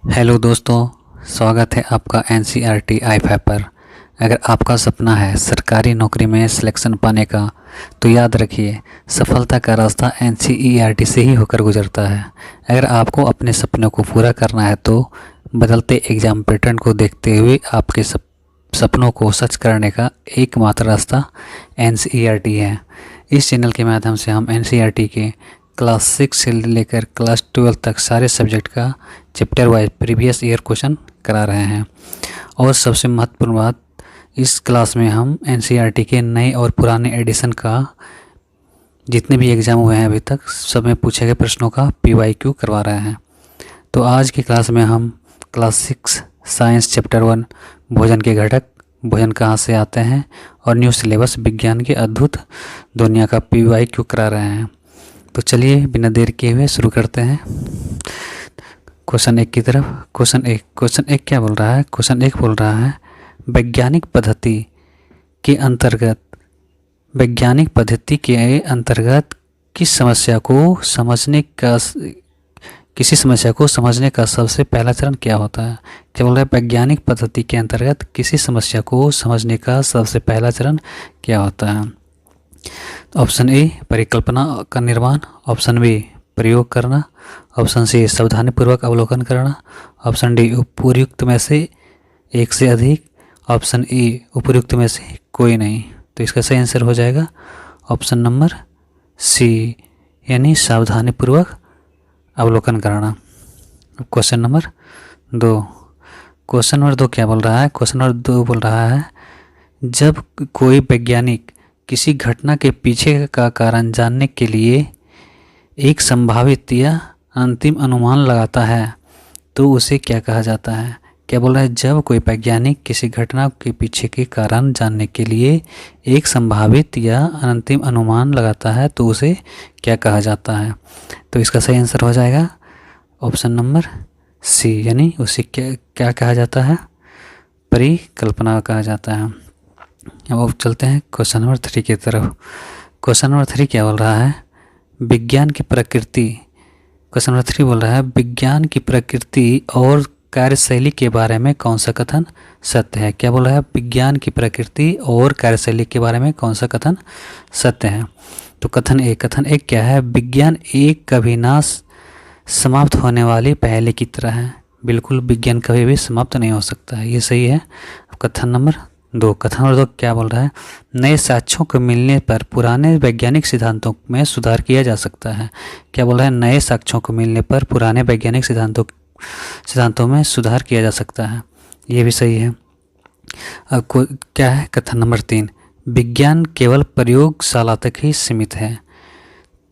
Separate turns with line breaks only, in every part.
Hello दोस्तों, स्वागत है आपका NCERT आई5 पर। अगर आपका सपना है सरकारी नौकरी में सिलेक्शन पाने का, तो याद रखिए सफलता का रास्ता NCERT से ही होकर गुजरता है। अगर आपको अपने सपनों को पूरा करना है तो बदलते एग्ज़ाम पैटर्न को देखते हुए आपके सपनों को सच करने का एकमात्र रास्ता NCERT है। इस चैनल के माध्यम से हम NCERT के क्लास 6 से लेकर क्लास 12 तक सारे सब्जेक्ट का chapter wise previous year question करा रहे हैं। और सबसे महत्वपूर्ण बात, इस क्लास में हम NCERT के नए और पुराने एडिशन का जितने भी एग्ज़ाम हुए हैं अभी तक सब में पूछे गए प्रश्नों का PYQ करवा रहे हैं। तो आज की क्लास में हम क्लास 6 साइंस चैप्टर 1 भोजन के घटक, भोजन कहाँ से आते हैं और न्यू सिलेबस विज्ञान की अद्भुत दुनिया का PYQ करा रहे हैं। तो चलिए बिना देर किए हुए शुरू करते हैं। क्वेश्चन 1 की तरफ। क्वेश्चन एक क्या बोल रहा है? क्वेश्चन 1 बोल रहा है वैज्ञानिक पद्धति के अंतर्गत किसी समस्या को समझने का सबसे पहला चरण क्या होता है? क्या बोल रहा है? वैज्ञानिक पद्धति के अंतर्गत किसी समस्या को समझने का सबसे पहला चरण क्या होता है? ऑप्शन ए परिकल्पना का निर्माण, ऑप्शन बी प्रयोग करना, ऑप्शन सी सावधानीपूर्वक अवलोकन करना, ऑप्शन डी उपर्युक्त में से एक से अधिक, ऑप्शन ई उपर्युक्त में से कोई नहीं। तो इसका सही आंसर हो जाएगा ऑप्शन नंबर सी, यानी सावधानीपूर्वक अवलोकन करना। Question number 2। क्वेश्चन नंबर 2 क्या बोल रहा है? क्वेश्चन नंबर 2 बोल रहा है जब कोई वैज्ञानिक किसी घटना के पीछे का कारण जानने के लिए एक संभावित या अंतिम अनुमान लगाता है तो उसे क्या कहा जाता है? क्या बोल रहा है? जब कोई वैज्ञानिक किसी घटना के पीछे के कारण जानने के लिए एक संभावित या अंतिम अनुमान लगाता है तो उसे क्या कहा जाता है? तो इसका सही आंसर हो जाएगा ऑप्शन नंबर सी, यानी उसे क्या कहा जाता है? परिकल्पना कहा जाता है। अब चलते हैं क्वेश्चन नंबर 3 की तरफ। क्वेश्चन नंबर 3 क्या बोल रहा है? विज्ञान की प्रकृति। क्वेश्चन नंबर 3 बोल रहा है विज्ञान की प्रकृति और कार्यशैली के बारे में कौन सा कथन सत्य है? क्या बोल रहा है? विज्ञान की प्रकृति और कार्यशैली के बारे में कौन सा कथन सत्य है? तो कथन एक क्या है? विज्ञान एक कभी ना समाप्त होने वाली पहले की तरह है। बिल्कुल, विज्ञान कभी भी समाप्त नहीं हो सकता है, ये सही है। कथन नंबर 2 क्या बोल रहा है? नए साक्ष्यों को मिलने पर पुराने वैज्ञानिक सिद्धांतों में सुधार किया जा सकता है। क्या बोल रहा है? नए साक्ष्यों को मिलने पर पुराने वैज्ञानिक सिद्धांतों में सुधार किया जा सकता है, ये भी सही है। अब क्या है? कथन नंबर 3 विज्ञान केवल प्रयोगशाला तक ही सीमित है।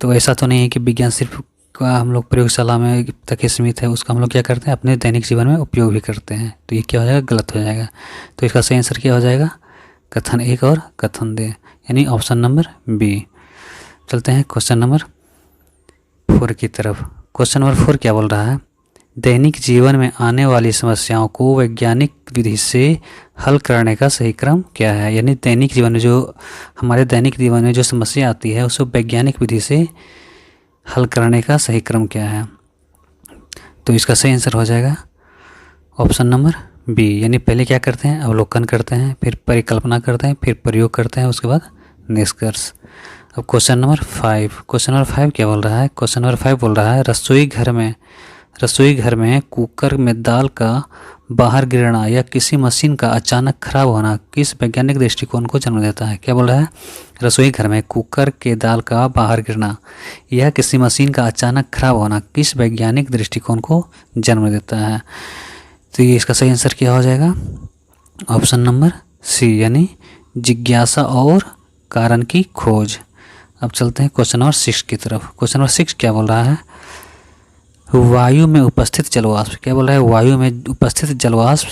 तो ऐसा तो नहीं है कि विज्ञान सिर्फ हम लोग प्रयोगशाला में तक ही सीमित है, उसका हम लोग क्या करते हैं अपने दैनिक जीवन में उपयोग भी करते हैं। तो ये क्या हो जाएगा? गलत हो जाएगा। तो इसका सही आंसर क्या हो जाएगा? कथन 1 और कथन 2, यानी ऑप्शन नंबर बी। चलते हैं क्वेश्चन नंबर 4 की तरफ। क्वेश्चन नंबर 4 क्या बोल रहा है? दैनिक जीवन में आने वाली समस्याओं को वैज्ञानिक विधि से हल करने का सही क्रम क्या है? यानी दैनिक जीवन में हमारे दैनिक जीवन में जो समस्या आती है उसको वैज्ञानिक विधि से हल करने का सही क्रम क्या है? तो इसका सही आंसर हो जाएगा ऑप्शन नंबर बी, यानी पहले क्या करते हैं? अवलोकन करते हैं, फिर परिकल्पना करते हैं, फिर प्रयोग करते हैं, उसके बाद निष्कर्ष। अब क्वेश्चन नंबर 5 क्या बोल रहा है? क्वेश्चन नंबर 5 बोल रहा है रसोई घर में कुकर में दाल का बाहर गिरना या किसी मशीन का अचानक खराब होना किस वैज्ञानिक दृष्टिकोण को जन्म देता है? क्या बोल रहा है? रसोई घर में कुकर के दाल का बाहर गिरना या किसी मशीन का अचानक खराब होना किस वैज्ञानिक दृष्टिकोण को जन्म देता है? तो ये इसका सही आंसर क्या हो जाएगा? ऑप्शन नंबर सी, यानी जिज्ञासा और कारण की खोज। अब चलते हैं क्वेश्चन नंबर 6 की तरफ। क्वेश्चन नंबर 6 क्या बोल रहा है? वायु में उपस्थित जलवाष्प। क्या बोल रहा है? वायु में उपस्थित जलवाष्प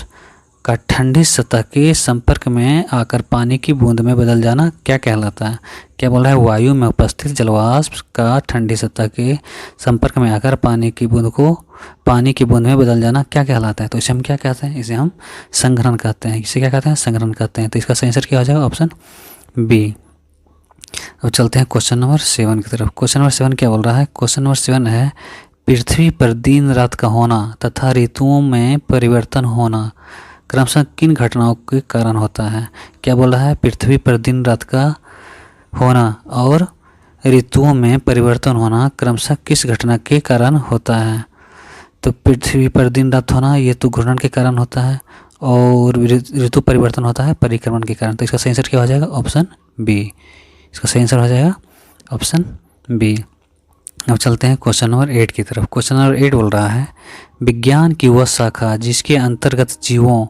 का ठंडी सतह के संपर्क में आकर पानी की बूंद में बदल जाना क्या कहलाता है? क्या बोल रहा है? वायु में उपस्थित जलवाष्प का ठंडी सतह के संपर्क में आकर पानी की बूंद में बदल जाना क्या कहलाता है? तो इसे हम क्या कहते हैं? इसे हम संघनन कहते हैं। इसे क्या कहते हैं? संघनन कहते हैं। तो इसका सही आंसर क्या हो जाएगा? Option B. अब चलते हैं क्वेश्चन नंबर 7 की तरफ। क्वेश्चन नंबर 7 क्या बोल रहा है? क्वेश्चन नंबर 7 है पृथ्वी पर दिन रात का होना तथा ऋतुओं में परिवर्तन होना क्रमशः किन घटनाओं के कारण होता है? क्या बोल रहा है? पृथ्वी पर दिन रात का होना और ऋतुओं में परिवर्तन होना क्रमशः किस घटना के कारण होता है? तो पृथ्वी पर दिन रात होना ये तो घूर्णन के कारण होता है, और ऋतु परिवर्तन होता है परिक्रमण के कारण। तो इसका सही आंसर क्या हो जाएगा? Option B. इसका सही आंसर हो जाएगा ऑप्शन बी। अब चलते हैं क्वेश्चन नंबर 8 की तरफ। क्वेश्चन नंबर 8 बोल रहा है, विज्ञान की वह शाखा जिसके अंतर्गत जीवों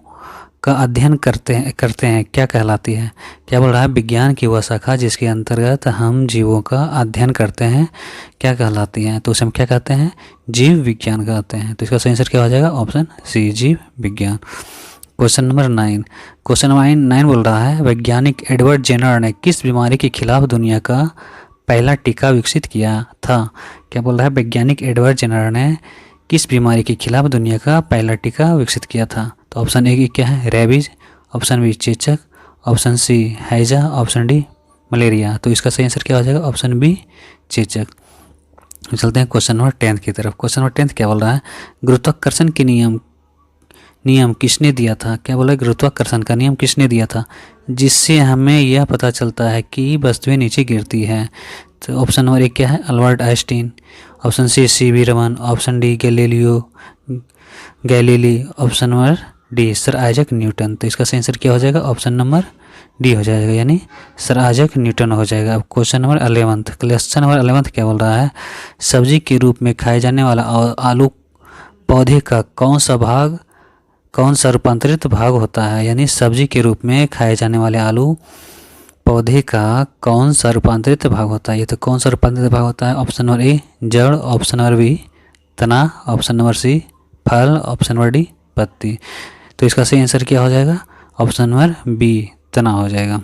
का अध्ययन करते हैं क्या कहलाती है? क्या बोल रहा है? विज्ञान की वह शाखा जिसके अंतर्गत हम जीवों का अध्ययन करते हैं क्या कहलाती है? तो उसे हम क्या कहते हैं? जीव विज्ञान कहते हैं। तो इसका सही आंसर क्या हो जाएगा? ऑप्शन सी, जीव विज्ञान। Question number 9। क्वेश्चन नंबर 9 बोल रहा है, वैज्ञानिक एडवर्ड जेनर ने किस बीमारी के खिलाफ दुनिया का पहला टीका विकसित किया था? क्या बोल रहा है? वैज्ञानिक एडवर्ड जेनर ने किस बीमारी के खिलाफ दुनिया का पहला टीका विकसित किया था? तो ऑप्शन ए क्या है? रेबीज, ऑप्शन बी चेचक, ऑप्शन सी हैजा, ऑप्शन डी मलेरिया। तो इसका सही आंसर क्या हो जाएगा? ऑप्शन बी चेचक। चलते हैं क्वेश्चन नंबर 10 की तरफ। क्वेश्चन नंबर 10 क्या बोल रहा है? गुरुत्वाकर्षण के नियम किसने दिया था? क्या बोला? गुरुत्वाकर्षण का नियम किसने दिया था जिससे हमें यह पता चलता है कि वस्तुएं नीचे गिरती है? तो ऑप्शन नंबर 1 क्या है? Albert Einstein, option C C V Raman, option D Galilei, option number D sir Isaac Newton. तो इसका सही आंसर क्या हो जाएगा? ऑप्शन नंबर डी हो जाएगा, यानी सर आइजक न्यूटन हो जाएगा। अब क्वेश्चन नंबर 11। क्वेश्चन नंबर 11 क्या बोल रहा है? सब्जी के रूप में खाए जाने वाला आलू पौधे का कौन सा रूपांतरित भाग होता है? यानी सब्जी के रूप में खाए जाने वाले आलू पौधे का कौन सा रूपांतरित भाग होता है? ये तो कौन सा रूपांतरित भाग होता है? ऑप्शन नंबर ए जड़, ऑप्शन नंबर बी तना, ऑप्शन नंबर सी फल, ऑप्शन नंबर डी पत्ती। तो इसका सही आंसर क्या हो जाएगा? ऑप्शन नंबर बी तना हो जाएगा।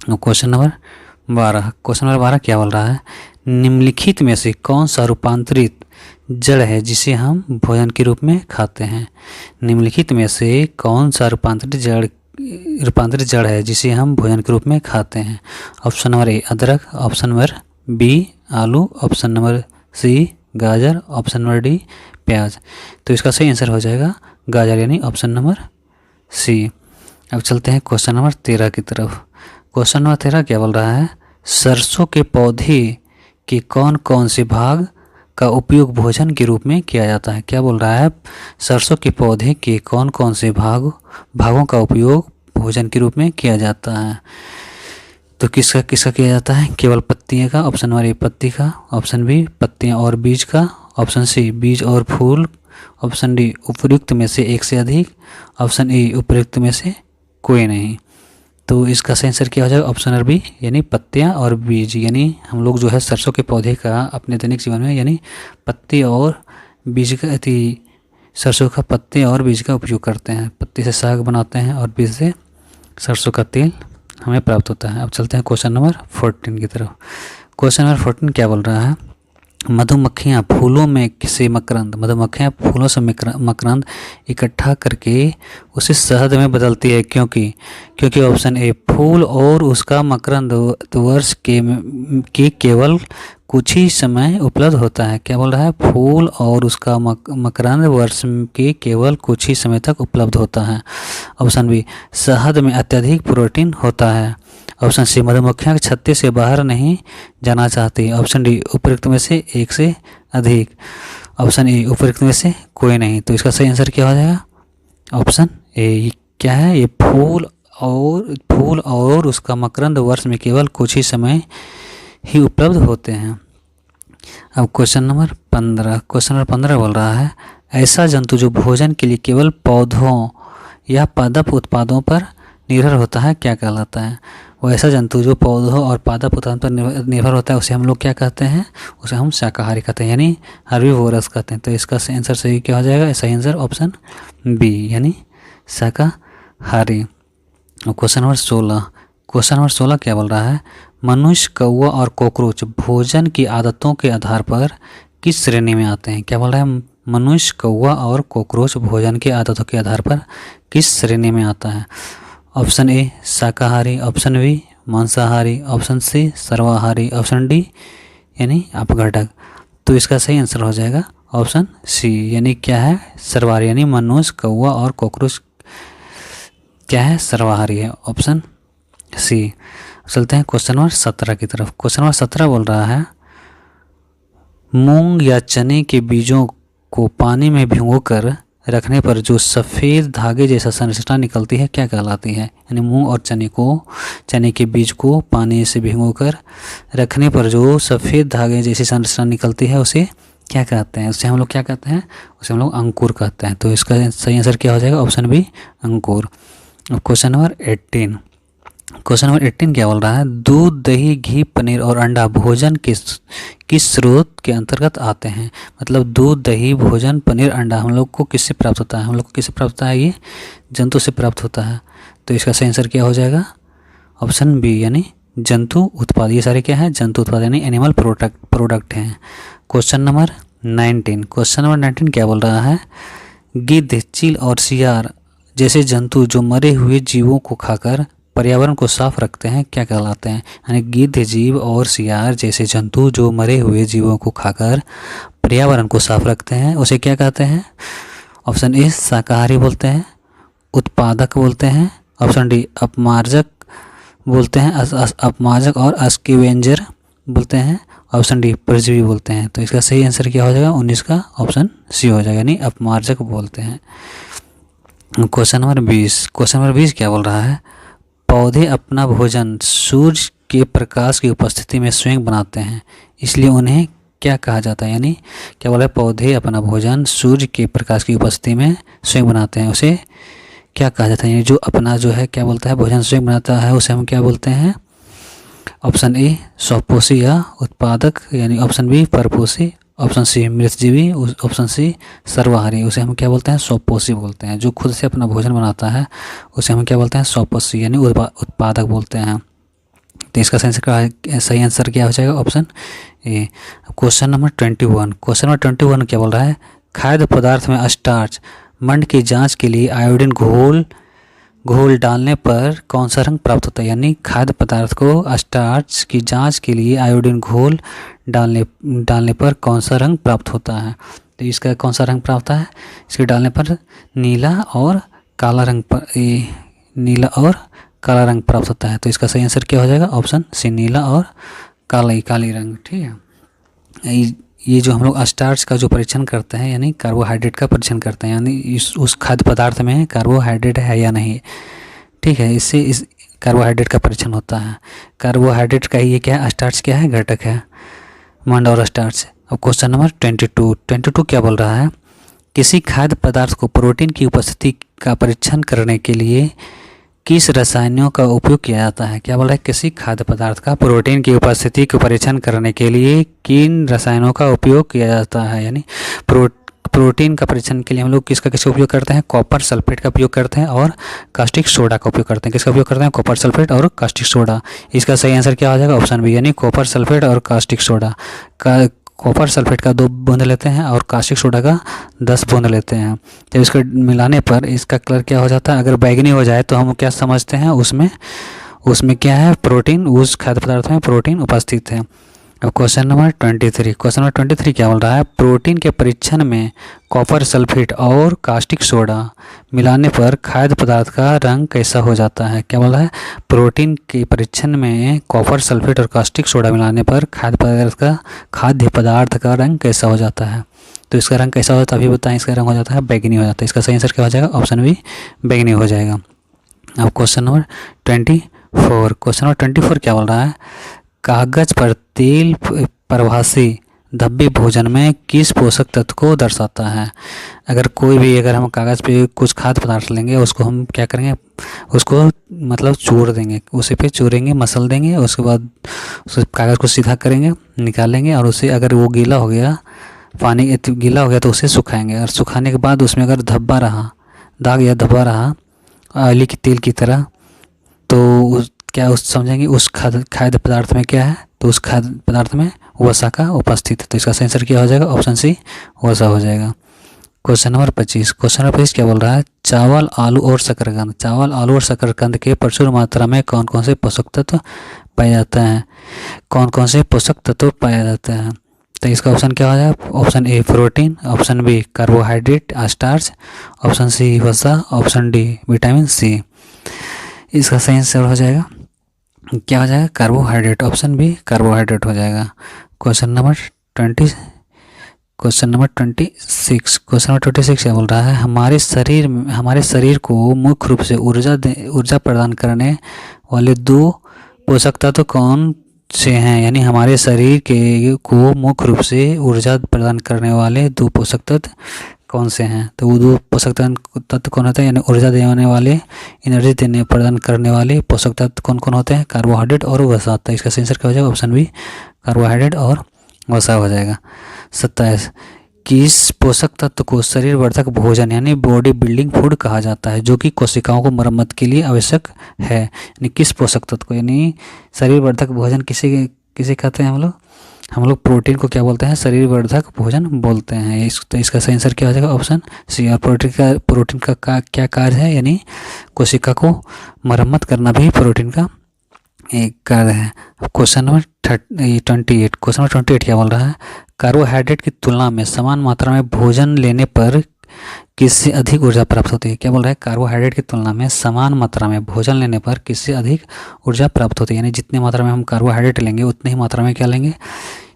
Question number 12। क्वेश्चन नंबर 12 क्या बोल रहा है? निम्नलिखित में से कौन सा रूपांतरित जड़ है जिसे हम भोजन के रूप में खाते हैं? निम्नलिखित में से कौन सा रूपांतरित जड़ है जिसे हम भोजन के रूप में खाते हैं? ऑप्शन नंबर ए अदरक, ऑप्शन नंबर बी आलू, ऑप्शन नंबर सी गाजर, ऑप्शन नंबर डी प्याज। तो इसका सही आंसर हो जाएगा गाजर, यानी ऑप्शन नंबर सी। अब चलते हैं क्वेश्चन नंबर 13 की तरफ। क्वेश्चन नंबर 13 क्या बोल रहा है? सरसों के पौधे के कौन कौन से भाग का उपयोग भोजन के रूप में किया जाता है? क्या बोल रहा है? सरसों के पौधे के कौन कौन से भागों का उपयोग भोजन के रूप में किया जाता है? तो किसका किया जाता है? केवल पत्तियां का, ऑप्शन नंबर ए पत्ती का, ऑप्शन बी पत्तियां और बीज का, ऑप्शन सी बीज और फूल, ऑप्शन डी उपयुक्त में से एक से अधिक, ऑप्शन ए उपयुक्त में से कोई नहीं। तो इसका सही आंसर क्या हो जाएगा? ऑप्शन नंबर बी, यानी पत्तियां और बीज। यानी हम लोग जो है सरसों के पौधे का अपने दैनिक जीवन में यानी पत्ती और बीज का सरसों का पत्ते और बीज का उपयोग करते हैं। पत्ती से साग बनाते हैं और बीज से सरसों का तेल हमें प्राप्त होता है। अब चलते हैं क्वेश्चन नंबर 14 की तरफ। क्वेश्चन नंबर 14 क्या बोल रहा है? मधुमक्खियाँ फूलों से मकरंद इकट्ठा करके उसे शहद में बदलती है क्योंकि ऑप्शन ए फूल और उसका मकरंद वर्ष के केवल कुछ ही समय उपलब्ध होता है। क्या बोल रहा है? फूल और उसका मकरंद वर्ष के केवल कुछ ही समय तक उपलब्ध होता है। ऑप्शन बी शहद में अत्यधिक प्रोटीन होता है। ऑप्शन सी मधुमक्खियाँ छत्ते से बाहर नहीं जाना चाहती। ऑप्शन डी उपयुक्त में से एक से अधिक। ऑप्शन ए उपयुक्त में से कोई नहीं। तो इसका सही आंसर क्या हो जाएगा? ऑप्शन ए क्या है? ये फूल और उसका मकरंद वर्ष में केवल कुछ ही समय ही उपलब्ध होते हैं। अब क्वेश्चन नंबर 15 बोल रहा है, ऐसा जंतु जो भोजन के लिए केवल पौधों या पादप उत्पादों पर निर्भर होता है क्या कहलाता है? वो ऐसा जंतु जो पौधों और पादप उत्पादन पर निर्भर होता है उसे हम लोग क्या कहते हैं? उसे हम शाकाहारी कहते हैं, यानी हर्बीवोरस कहते हैं। तो इसका आंसर सही क्या हो जाएगा? सही आंसर ऑप्शन बी, यानी शाकाहारी। क्वेश्चन नंबर 16 क्या बोल रहा है? मनुष्य, कौवा और कॉकरोच भोजन की आदतों के आधार पर किस श्रेणी में आते हैं? क्या बोल रहा है? मनुष्य, कौवा और कॉकरोच भोजन की आदतों के आधार पर किस श्रेणी में आता है? ऑप्शन ए शाकाहारी, ऑप्शन बी मांसाहारी, ऑप्शन सी सर्वाहारी, ऑप्शन डी यानी अपघटक। तो इसका सही आंसर हो जाएगा ऑप्शन सी, यानी क्या है, सर्वहारी, यानी मनुष्य, कौवा और कॉकरोच क्या है, सर्वहारी है, ऑप्शन सी। चलते हैं क्वेश्चन नंबर 17 की तरफ। क्वेश्चन नंबर 17 बोल रहा है मूंग या चने के बीजों को पानी में भिगोकर रखने पर जो सफ़ेद धागे जैसा संरचना निकलती है क्या कहलाती है। यानी मूंग और चने के बीज को पानी से भिगोकर रखने पर जो सफ़ेद धागे जैसी संरचना निकलती है उसे क्या कहते हैं, उसे हम लोग क्या कहते हैं, उसे हम लोग अंकुर कहते हैं। तो इसका सही आंसर क्या हो जाएगा, option B Ankur. Question number 18। Question number 18 क्या बोल रहा है दूध, दही, घी, पनीर और अंडा भोजन किस स्रोत के अंतर्गत आते हैं। मतलब दूध, दही, भोजन, पनीर, अंडा हम लोग को किससे प्राप्त होता है, हम लोग को किससे प्राप्त होता है, ये जंतु से प्राप्त होता है। तो इसका सही आंसर क्या हो जाएगा, ऑप्शन बी, यानी जंतु उत्पाद। ये सारे क्या है, जंतु उत्पाद यानी एनिमल प्रोडक्ट हैं। Question number 19। क्वेश्चन नंबर 19 क्या बोल रहा है गिद्ध, चील और सियार जैसे जंतु जो मरे हुए जीवों को खाकर पर्यावरण को साफ रखते हैं क्या कहलाते हैं। यानी गिद्ध, जीव और सियार जैसे जंतु जो मरे हुए जीवों को खाकर पर्यावरण को साफ रखते हैं उसे क्या कहते हैं। ऑप्शन ए शाकाहारी बोलते हैं, उत्पादक बोलते हैं, ऑप्शन डी अपमार्जक बोलते हैं, अपमार्जक और अस्केवेंजर बोलते हैं, ऑप्शन डी परजीवी बोलते हैं। तो इसका सही आंसर क्या हो जाएगा, 19 का ऑप्शन सी हो जाएगा, यानी अपमार्जक बोलते हैं। Question number 20। क्वेश्चन नंबर 20 क्या बोल रहा है पौधे अपना भोजन सूर्य के प्रकाश की उपस्थिति में स्वयं बनाते हैं इसलिए उन्हें क्या कहा जाता है। यानी क्या बोला है पौधे अपना भोजन सूर्य के प्रकाश की उपस्थिति में स्वयं बनाते हैं उसे क्या कहा जाता है। यानी जो अपना जो है क्या बोलता है भोजन स्वयं बनाता है उसे हम क्या बोलते हैं। ऑप्शन ए स्वपोषी या उत्पादक, यानी ऑप्शन बी परपोषी, ऑप्शन सी मृतजीवी, ऑप्शन सी सर्वहारी, उसे हम क्या बोलते हैं स्वपोषी बोलते हैं। जो खुद से अपना भोजन बनाता है उसे हम क्या बोलते हैं स्वपोषी यानी उत्पादक बोलते हैं। तो इसका सही आंसर क्या हो जाएगा, ऑप्शन ए। Question number 21। क्वेश्चन नंबर 21 क्या बोल रहा है खाद्य पदार्थ में स्टार्च मंड की जांच के लिए आयोडीन घोल डालने पर कौन सा रंग प्राप्त होता है। यानी खाद्य पदार्थ को स्टार्च की जांच के लिए आयोडीन घोल डालने पर कौन सा रंग प्राप्त होता है। तो इसका कौन सा रंग प्राप्त होता है, इसके डालने पर नीला और काला रंग प्राप्त होता है। तो इसका सही आंसर क्या हो जाएगा, ऑप्शन सी नीला और काली रंग। ठीक है, ये जो हम लोग स्टार्च का जो परीक्षण करते हैं यानी कार्बोहाइड्रेट का परीक्षण करते हैं, यानी उस खाद्य पदार्थ में कार्बोहाइड्रेट है या नहीं। ठीक है, इससे इस कार्बोहाइड्रेट का परीक्षण होता है। कार्बोहाइड्रेट का ये क्या है, स्टार्च क्या है, घटक है, मंड और स्टार्च। अब क्वेश्चन नंबर 22 क्या बोल रहा है किसी खाद्य पदार्थ को प्रोटीन की उपस्थिति का परीक्षण करने के लिए किस रसायनों का उपयोग किया जाता है। क्या बोल रहा है किसी खाद्य पदार्थ का प्रोटीन की उपस्थिति का परीक्षण करने के लिए किन रसायनों का उपयोग किया जाता है। यानी प्रोटीन का परीक्षण के लिए हम लोग किसका उपयोग करते हैं, कॉपर सल्फेट का उपयोग करते हैं और कास्टिक सोडा का उपयोग करते हैं। किसका उपयोग करते हैं, कॉपर सल्फेट और कास्टिक सोडा। इसका सही आंसर क्या हो जाएगा, ऑप्शन बी, यानी कॉपर सल्फेट और कास्टिक सोडा का। कॉपर सल्फेट का 2 बूंद लेते हैं और कास्टिक सोडा का 10 बूंद लेते हैं। जब इसको मिलाने पर इसका कलर क्या हो जाता है, अगर बैगनी हो जाए तो हम क्या समझते हैं उसमें क्या है, प्रोटीन, उस खाद्य पदार्थ में प्रोटीन उपस्थित है। अब क्वेश्चन नंबर 23 क्या बोल रहा है प्रोटीन के परीक्षण में कॉपर सल्फेट और कास्टिक सोडा मिलाने पर खाद्य पदार्थ का रंग कैसा हो जाता है। क्या बोल रहा है प्रोटीन के परीक्षण में कॉपर सल्फेट और कास्टिक सोडा मिलाने पर खाद्य पदार्थ का रंग कैसा हो जाता है। तो इसका रंग कैसा होता है अभी बताएं। इसका रंग हो जाता है बैगनी हो जाता है। इसका सही आंसर क्या हो जाएगा, ऑप्शन बी, बैगनी हो जाएगा। अब क्वेश्चन नंबर 24 क्या बोल रहा है कागज पर तेल प्रभासी धब्बे भोजन में किस पोषक तत्व को दर्शाता है। अगर हम कागज़ पे कुछ खाद्य पदार्थ लेंगे उसको हम क्या करेंगे, उसको मतलब चूर देंगे, उसे पे चूरेंगे, मसल देंगे, उसके बाद उस कागज़ को सीधा करेंगे, निकालेंगे और उसे अगर वो गीला हो गया, पानी गीला हो गया तो उसे सुखाएंगे और सुखाने के बाद उसमें अगर धब्बा रहा, दाग या धब्बा रहा ऑयली की तेल की तरह, तो समझेंगे उस खाद्य पदार्थ में क्या है, तो उस खाद्य पदार्थ में वसा का उपस्थित है। तो इसका आंसर क्या हो जाएगा, ऑप्शन सी, वसा हो जाएगा। क्वेश्चन नंबर 25 क्या बोल रहा है चावल, आलू और शकरकंद के प्रचुर मात्रा में कौन कौन से पोषक तत्व पाए जाते हैं। तो इसका ऑप्शन क्या हो जाएगा? Option A protein, option B carbohydrate starch, option C वसा, ऑप्शन डी विटामिन सी। इसका सही आंसर हो जाएगा, क्या हो जाएगा? कार्बोहाइड्रेट। ऑप्शन बी कार्बोहाइड्रेट हो जाएगा। क्वेश्चन नंबर 26 क्वेश्चन नंबर 26 क्या बोल रहा है? हमारे शरीर को मुख्य रूप से ऊर्जा प्रदान करने वाले दो पोषक तत्व कौन से हैं? यानी हमारे शरीर को मुख्य रूप से ऊर्जा प्रदान करने वाले दो पोषक तत्व कौन से हैं? तो वो दो पोषक तत्व कौन होते हैं? यानी ऊर्जा देने वाले, एनर्जी देने प्रदान करने वाले पोषक तत्व कौन कौन होते हैं? कार्बोहाइड्रेट और वसा। तो इसका सही आंसर क्या हो जाएगा? ऑप्शन बी कार्बोहाइड्रेट और वसा हो जाएगा। 27 किस पोषक तत्व को शरीर वर्धक भोजन यानी बॉडी बिल्डिंग फूड कहा जाता है, जो कि कोशिकाओं को मरम्मत के लिए आवश्यक है? यानी किस पोषक तत्व को, यानी शरीर वर्धक भोजन किसे कहते हैं हम लोग प्रोटीन को क्या बोलते हैं? शरीर वर्धक भोजन बोलते हैं। तो इसका सही आंसर क्या हो जाएगा? Option C. और प्रोटीन का क्या कार्य है? यानी कोशिका को मरम्मत करना भी प्रोटीन का एक कार्य है। क्वेश्चन नंबर 28 क्या बोल रहा है? कार्बोहाइड्रेट की तुलना में समान मात्रा में भोजन लेने पर किससे अधिक ऊर्जा प्राप्त होती है? क्या बोल रहा है? कार्बोहाइड्रेट की तुलना में समान मात्रा में भोजन लेने पर किससे अधिक ऊर्जा प्राप्त होती है? यानी जितनी मात्रा में हम कार्बोहाइड्रेट लेंगे उतनी ही मात्रा में क्या लेंगे?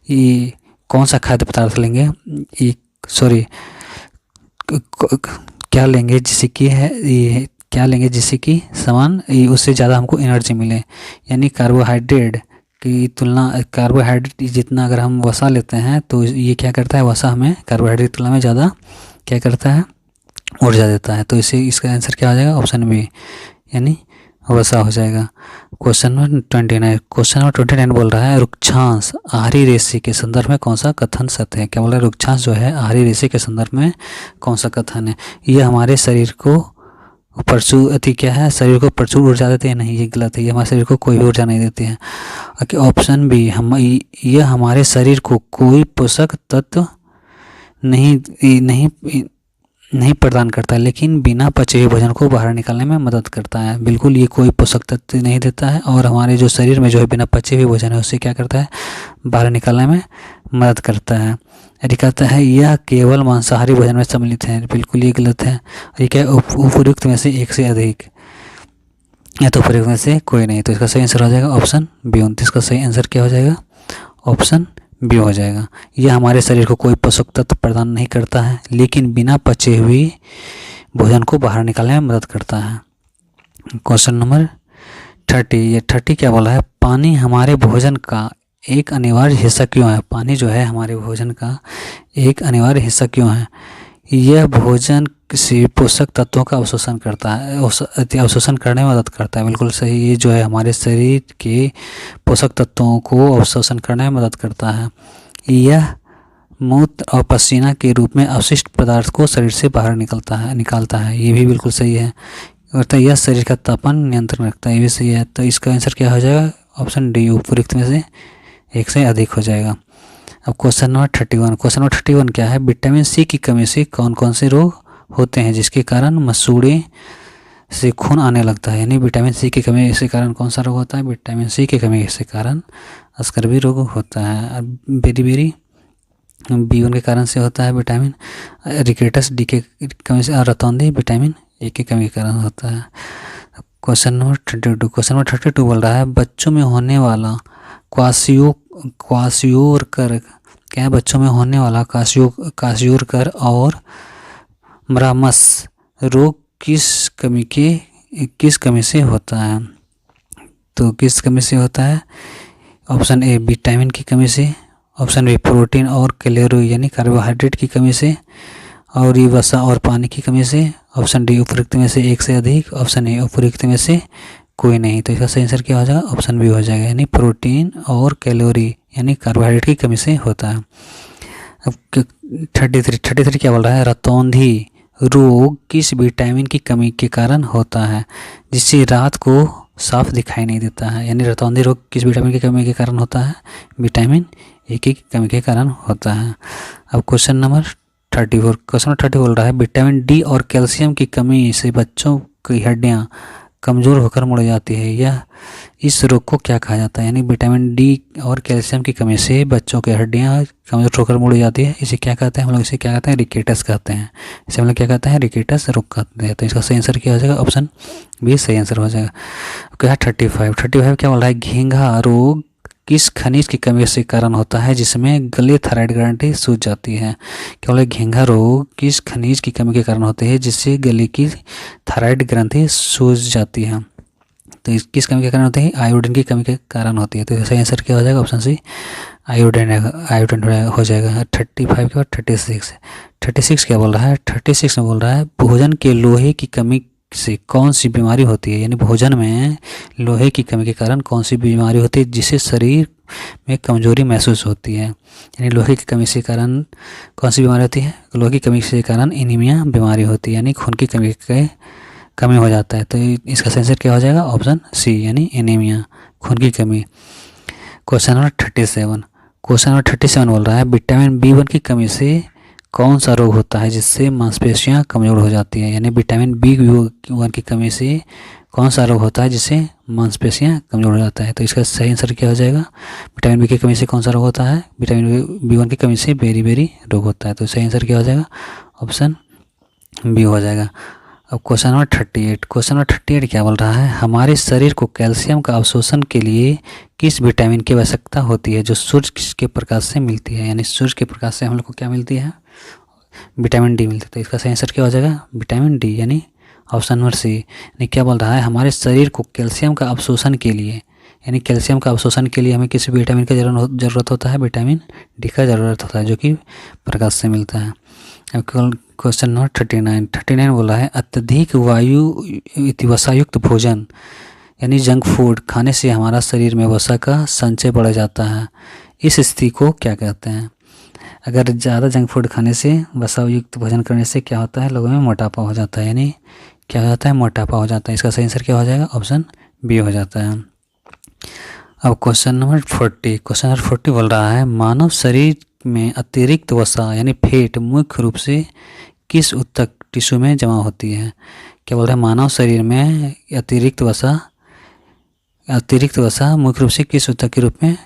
ये कौन सा खाद्य पदार्थ लेंगे? क्या लेंगे जिससे कि समान उससे ज़्यादा हमको एनर्जी मिले? यानी कार्बोहाइड्रेट जितना अगर हम वसा लेते हैं तो ये क्या करता है? वसा हमें कार्बोहाइड्रेट की तुलना में ज़्यादा क्या करता है? ऊर्जा देता है। तो इसका आंसर क्या हो जाएगा? ऑप्शन बी यानी वसा हो जाएगा। क्वेश्चन नंबर 29 बोल रहा है रुक्षांश आहारी रेशे के संदर्भ में कौन सा कथन सत्य है? क्या बोल रहा है? रुक्षांश जो है आहारी रेशे के संदर्भ में कौन सा कथन है? ये हमारे शरीर को शरीर को प्रचुर ऊर्जा देती है? नहीं, ये गलत है। ये हमारे शरीर को कोई भी ऊर्जा नहीं देती है। ऑप्शन बी यह हमारे शरीर को कोई पोषक तत्व नहीं प्रदान करता है, लेकिन बिना पचे हुए भोजन को बाहर निकालने में मदद करता है। बिल्कुल ये कोई पोषक तत्व नहीं देता है और हमारे जो शरीर में जो है बिना पचे हुए भोजन है उससे क्या करता है? बाहर निकालने में मदद करता है। यदि कहता है यह केवल मांसाहारी भोजन में सम्मिलित है, बिल्कुल ये गलत है। ये क्या? उपयुक्त में से एक से अधिक, या तो उपयुक्त में से कोई नहीं। तो इसका सही आंसर हो जाएगा ऑप्शन बी। 29 का सही आंसर क्या हो जाएगा? ऑप्शन बी हो जाएगा। यह हमारे शरीर को कोई पोषक तत्व प्रदान नहीं करता है, लेकिन बिना पचे हुए भोजन को बाहर निकालने में मदद करता है। क्वेश्चन नंबर 30 क्या बोला है? पानी हमारे भोजन का एक अनिवार्य हिस्सा क्यों है? पानी जो है हमारे भोजन का एक अनिवार्य हिस्सा क्यों है? यह भोजन किसी पोषक तत्वों का अवशोषण करता है, अवशोषण करने में मदद करता है। बिल्कुल सही। ये जो है हमारे शरीर के पोषक तत्वों को अवशोषण करने में मदद करता है। यह मूत्र और पसीना के रूप में अवशिष्ट पदार्थ को शरीर से बाहर निकालता है। ये भी बिल्कुल सही है। अर्थात यह शरीर का तापमान नियंत्रण रखता है, ये भी सही है। तो इसका आंसर क्या हो जाएगा? ऑप्शन डी उपयुक्त में से एक से अधिक हो जाएगा। अब क्वेश्चन नंबर 31 क्या है? विटामिन सी की कमी से कौन कौन से रोग होते हैं जिसके कारण मसूड़े से खून आने लगता है? यानी विटामिन सी की कमी के कारण कौन सा रोग होता है? विटामिन सी की कमी के कारण स्कर्वी रोग होता है। बेरी B1 के कारण से होता है विटामिन रिकेटस डी के कमी से, और रतौंधी विटामिन ए की कमी के कारण होता है। क्वेश्चन नंबर 32 बोल रहा है बच्चों में होने वाला क्वाशियोरकर क्या है? बच्चों में होने वाला क्वाशियोरकर और मरामस रोग किस कमी से होता है? तो किस कमी से होता है? ऑप्शन ए विटामिन की कमी से, ऑप्शन बी प्रोटीन और कैलोरी यानी कार्बोहाइड्रेट की कमी से, और ये वसा और पानी की कमी से, ऑप्शन डी उपयुक्त में से एक से अधिक, ऑप्शन ए उपयुक्त में से कोई नहीं। तो इसका सही आंसर क्या हो जाएगा? ऑप्शन बी हो जाएगा, यानी प्रोटीन और कैलोरी यानी कार्बोहाइड्रेट की कमी से होता है। अब 33 क्या बोल रहा है? रतौंधी रोग किस विटामिन की कमी के कारण होता है जिससे रात को साफ दिखाई नहीं देता है? यानी रतौंधी रोग किस विटामिन की कमी के कारण होता है? विटामिन ए की कमी के कारण होता है। अब क्वेश्चन नंबर 34 बोल रहा है विटामिन डी और कैल्शियम की कमी से बच्चों की हड्डियां कमज़ोर होकर मुड़ जाती है। यह इस रोग को क्या कहा जाता है? यानी विटामिन डी और कैल्शियम की कमी से बच्चों की हड्डियाँ कमज़ोर होकर मुड़ जाती है। इसे क्या कहते हैं हम लोग? इसे क्या कहते हैं? रिकेटस कहते हैं। इसे हम लोग क्या कहते हैं? रिकेटस रोग कहते हैं। तो इसका सही आंसर क्या हो जाएगा? ऑप्शन बी सही आंसर हो जाएगा। क्या 35 क्या बोल रहा है? घींघा रोग किस खनिज की कमी से कारण होता है जिसमें गले थायराइड ग्रंथि सूज जाती है? क्या बोला? घींघा रोग किस खनिज की कमी के कारण होते हैं जिससे गले की थायराइड ग्रंथि सूज जाती है? तो इस किस कमी के कारण होते हैं? आयोडीन की कमी के कारण होती है। तो सही आंसर क्या हो जाएगा? ऑप्शन सी आयोडीन हो जाएगा। 35 के बाद 36 क्या बोल रहा है? 36 में बोल रहा है भोजन के लोहे की कमी से कौन सी बीमारी होती है? यानी भोजन में लोहे की कमी के कारण कौन सी बीमारी होती है जिससे शरीर में कमजोरी महसूस होती है? यानी लोहे की कमी से कारण कौन सी बीमारी होती है? लोहे की कमी से कारण एनीमिया बीमारी होती है, यानी खून की कमी हो जाता है। तो इसका सही आंसर क्या हो जाएगा? ऑप्शन सी यानी एनीमिया, खून की कमी। क्वेश्चन नंबर 37 बोल रहा है विटामिन B1 की कमी से कौन सा रोग होता है जिससे मांसपेशियां कमज़ोर हो जाती है? यानी विटामिन B1 की कमी से कौन सा रोग होता है जिससे मांसपेशियां कमज़ोर हो जाता है? तो इसका सही आंसर क्या हो जाएगा? विटामिन बी की कमी से कौन सा रोग होता है? विटामिन B1 की कमी से बेरी रोग होता है। तो सही आंसर क्या हो जाएगा? ऑप्शन बी हो जाएगा। अब क्वेश्चन नंबर 38 क्या बोल रहा है? हमारे शरीर को कैल्शियम का अवशोषण के लिए किस विटामिन की आवश्यकता होती है जो सूर्य के प्रकाश से मिलती है? यानी सूर्य के प्रकाश से हम लोग को क्या मिलती है? विटामिन डी मिलती है। तो इसका सही आंसर क्या हो जाएगा? विटामिन डी यानी ऑप्शन नंबर सी। यानी क्या बोल रहा है? हमारे शरीर को कैल्शियम का अवशोषण के लिए, यानी कैल्शियम का अवशोषण के लिए हमें किस विटामिन का जरूरत होता है? विटामिन डी का ज़रूरत होता है जो कि प्रकाश से मिलता है। अब क्वेश्चन नंबर 39 बोला है अत्यधिक वसायुक्त भोजन यानी जंक फूड खाने से हमारा शरीर में वसा का संचय बढ़ जाता है। इस स्थिति को क्या कहते हैं? अगर ज़्यादा जंक फूड खाने से, वसायुक्त भोजन करने से क्या होता है? लोगों में मोटापा हो जाता है। यानी क्या हो जाता है? मोटापा हो जाता है। इसका सही आंसर क्या हो जाएगा? ऑप्शन बी हो जाता है। अब क्वेश्चन नंबर 40 बोल रहा है मानव शरीर में अतिरिक्त वसा यानी फैट मुख्य रूप से किस ऊतक टिश्यू में जमा होती है? क्या बोल रहा है? मानव शरीर में अतिरिक्त वसा मुख्य रूप से किस ऊतक के रूप में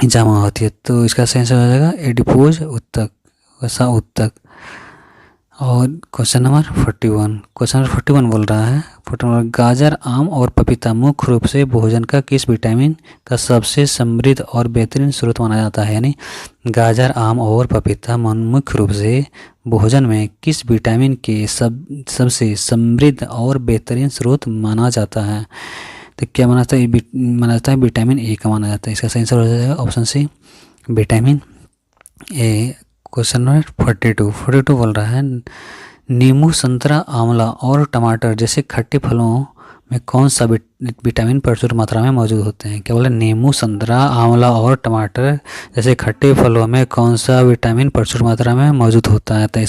जमा होती है? तो इसका सही आंसर हो जाएगा एडिपोज ऊतक, वसा ऊतक। और क्वेश्चन नंबर 41 बोल रहा है गाजर, आम और पपीता मुख्य रूप से भोजन का किस विटामिन का सबसे समृद्ध और बेहतरीन स्रोत माना जाता है? यानी गाजर, आम और पपीता मुख्य रूप से भोजन में किस विटामिन के सबसे समृद्ध और बेहतरीन स्रोत माना जाता है? तो क्या माना जाता है? विटामिन ए का माना जाता है। इसका सही आंसर हो जाएगा option C vitamin A. Question number 42 बोल रहा है नींबू, संतरा, आंवला और टमाटर जैसे खट्टे फलों में कौन सा विटामिन प्रचुर मात्रा में मौजूद होते हैं? क्या बोले? नींबू, संतरा, आंवला और टमाटर जैसे खट्टे फलों में कौन सा विटामिन प्रचुर मात्रा में मौजूद होता है? तो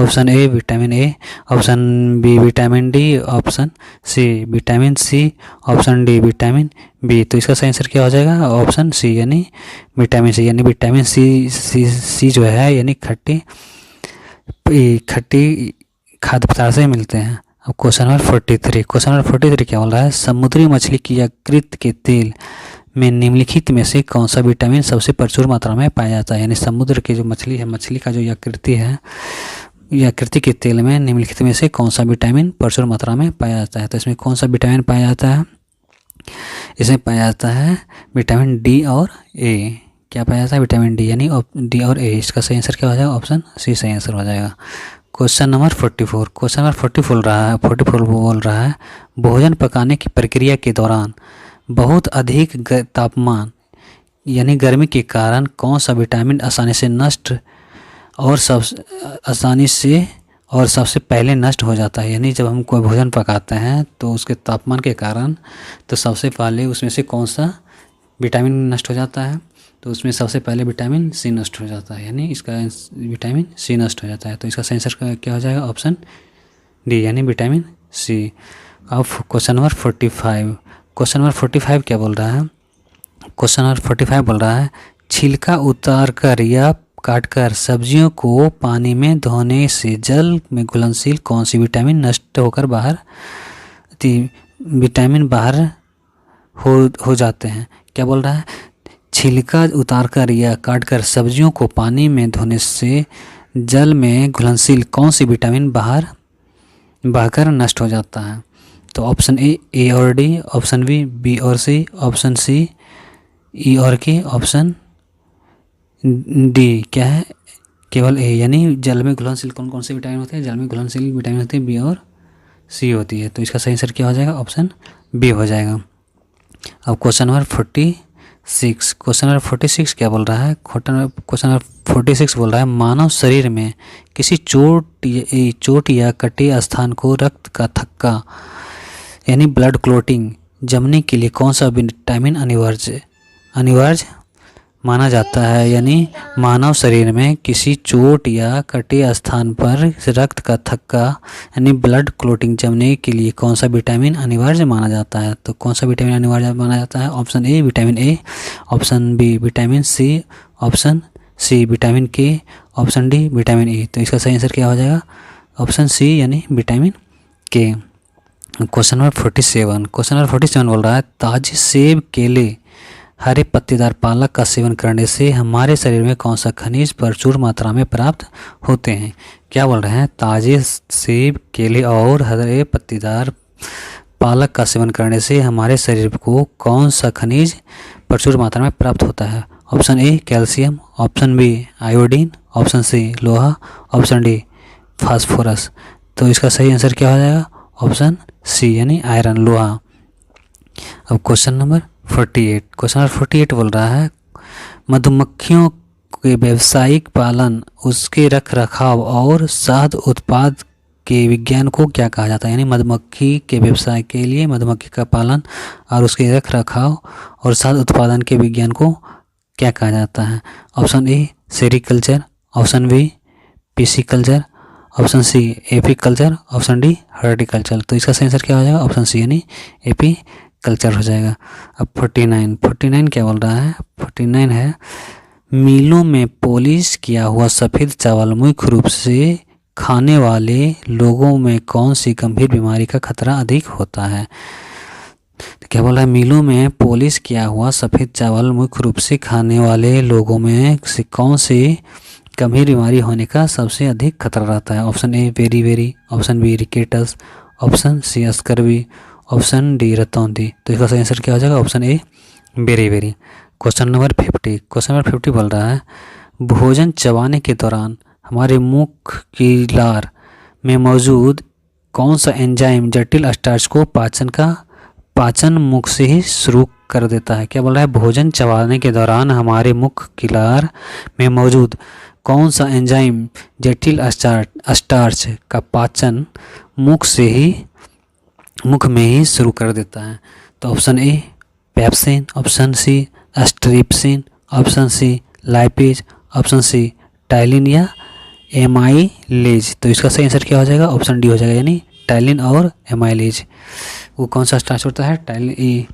option A vitamin A, option B vitamin D, option C vitamin C, option D vitamin B. तो इसका सही आंसर क्या हो जाएगा? ऑप्शन सी यानी विटामिन सी। यानी विटामिन सी जो है यानी खट्टी खाद्य पदार्थ से मिलते हैं। अब क्वेश्चन नंबर 43 क्या बोल रहा है? समुद्री मछली की यकृत के तेल में निम्नलिखित में से कौन सा विटामिन सबसे प्रचुर मात्रा में पाया जाता है? यानी समुद्र की जो मछली है, मछली का जो यकृति है, यकृति के तेल में निम्नलिखित में से कौन सा विटामिन प्रचुर मात्रा में पाया जाता है? तो इसमें कौन सा विटामिन पाया जाता है? इसमें पाया जाता है विटामिन डी और ए। क्या पाया जाता है? विटामिन डी यानी डी और ए। इसका सही आंसर क्या हो जाएगा? ऑप्शन सी सही आंसर हो जाएगा। क्वेश्चन नंबर 44 बोल रहा है भोजन पकाने की प्रक्रिया के दौरान बहुत अधिक तापमान यानी गर्मी के कारण कौन सा विटामिन आसानी से और सबसे पहले नष्ट हो जाता है? यानी जब हम कोई भोजन पकाते हैं तो उसके तापमान के कारण तो सबसे पहले उसमें से कौन सा विटामिन नष्ट हो जाता है? तो उसमें सबसे पहले विटामिन सी नष्ट हो जाता है। यानी इसका विटामिन सी नष्ट हो जाता है। तो इसका सही आंसर क्या हो जाएगा? ऑप्शन डी यानी विटामिन सी। अब क्वेश्चन नंबर 45 क्या बोल रहा है? क्वेश्चन नंबर 45 बोल रहा है छिलका उतार कर या काटकर सब्जियों को पानी में धोने से जल में घुलनशील कौन सी विटामिन नष्ट होकर बाहर विटामिन बाहर हो जाते हैं। क्या बोल रहा है, छिलका उतारकर या काटकर सब्जियों को पानी में धोने से जल में घुलनशील कौन सी विटामिन बाहर बहकर नष्ट हो जाता है। तो ऑप्शन ए और डी, ऑप्शन बी और सी, ऑप्शन सी ई और के, ऑप्शन डी क्या है, केवल ए। यानी जल में घुलनशील कौन कौन से विटामिन होते हैं, जल में घुलनशील विटामिन होते हैं बी और सी होती है। तो इसका सही आंसर क्या हो जाएगा, ऑप्शन बी हो जाएगा। अब क्वेश्चन नंबर 46, क्वेश्चन नंबर 46 क्या बोल रहा है, क्वेश्चन नंबर 46 बोल रहा है मानव शरीर में किसी चोट या कटे स्थान को रक्त का थक्का यानी ब्लड क्लोटिंग जमने के लिए कौन सा विटामिन अनिवार्य माना जाता है। यानी मानव शरीर में किसी चोट या कटे स्थान पर रक्त का थक्का यानी ब्लड क्लोटिंग जमने के लिए कौन सा विटामिन अनिवार्य माना जाता है। तो कौन सा विटामिन अनिवार्य माना जाता है, option A vitamin A, option B vitamin C, option C vitamin K, option D vitamin E. तो इसका सही आंसर क्या हो जाएगा, ऑप्शन सी यानी विटामिन के। क्वेश्चन नंबर 47 बोल रहा है ताजे सेब, केले, हरे पत्तेदार पालक का सेवन करने से हमारे शरीर में कौन सा खनिज प्रचुर मात्रा में प्राप्त होते हैं। क्या बोल रहे हैं, ताजे सेब, केले और हरे पत्तेदार पालक का सेवन करने से हमारे शरीर को कौन सा खनिज प्रचुर मात्रा में प्राप्त होता है। Option A calcium, option B iodine, option C लोहा, ऑप्शन डी फास्फोरस। तो इसका सही आंसर क्या हो जाएगा, ऑप्शन सी यानी आयरन, लोहा। अब क्वेश्चन नंबर 48 बोल रहा है मधुमक्खियों के व्यावसायिक पालन, उसके रख रखाव और शहद उत्पाद के विज्ञान को क्या कहा जाता है। यानी मधुमक्खी के व्यवसाय के लिए मधुमक्खी का पालन और उसके रख रखाव और शहद उत्पादन के विज्ञान को क्या कहा जाता है। Option A sericulture, option B pisciculture, option C apiculture, option D horticulture. तो इसका सही आंसर क्या हो जाएगा, ऑप्शन सी यानी एपी कल्चर हो जाएगा। अब 49 क्या बोल रहा है, 49 है मिलों में पॉलिश किया हुआ सफ़ेद चावल मुख्य रूप से खाने वाले लोगों में कौन सी गंभीर बीमारी का खतरा अधिक होता है। तो क्या बोला है, मिलों में पॉलिश किया हुआ सफ़ेद चावल मुख्य रूप से खाने वाले लोगों में से कौन सी गंभीर बीमारी होने का सबसे अधिक खतरा रहता है। ऑप्शन ए वेरी, option B rickets, option C scurvy, option D रतौंधी। तो इसका सही आंसर क्या हो जाएगा, ऑप्शन ए वेरी। क्वेश्चन नंबर 50 बोल रहा है भोजन चबाने के दौरान हमारे मुख की लार में मौजूद कौन सा एंजाइम जटिल स्टार्च को पाचन मुख से ही शुरू कर देता है। क्या बोल रहा है, भोजन चबाने के दौरान हमारे मुख की लार में मौजूद कौन सा एंजाइम जटिल स्टार्च का पाचन मुख में ही शुरू कर देता है। तो option A pepsin, option C trypsin, option C lipase, option C ptyalin या एमाइलेज। तो इसका सही आंसर क्या हो जाएगा, ऑप्शन डी हो जाएगा यानी टाइलिन और एमाइलेज। वो कौन सा स्टार्च होता है, टाइलिन ई।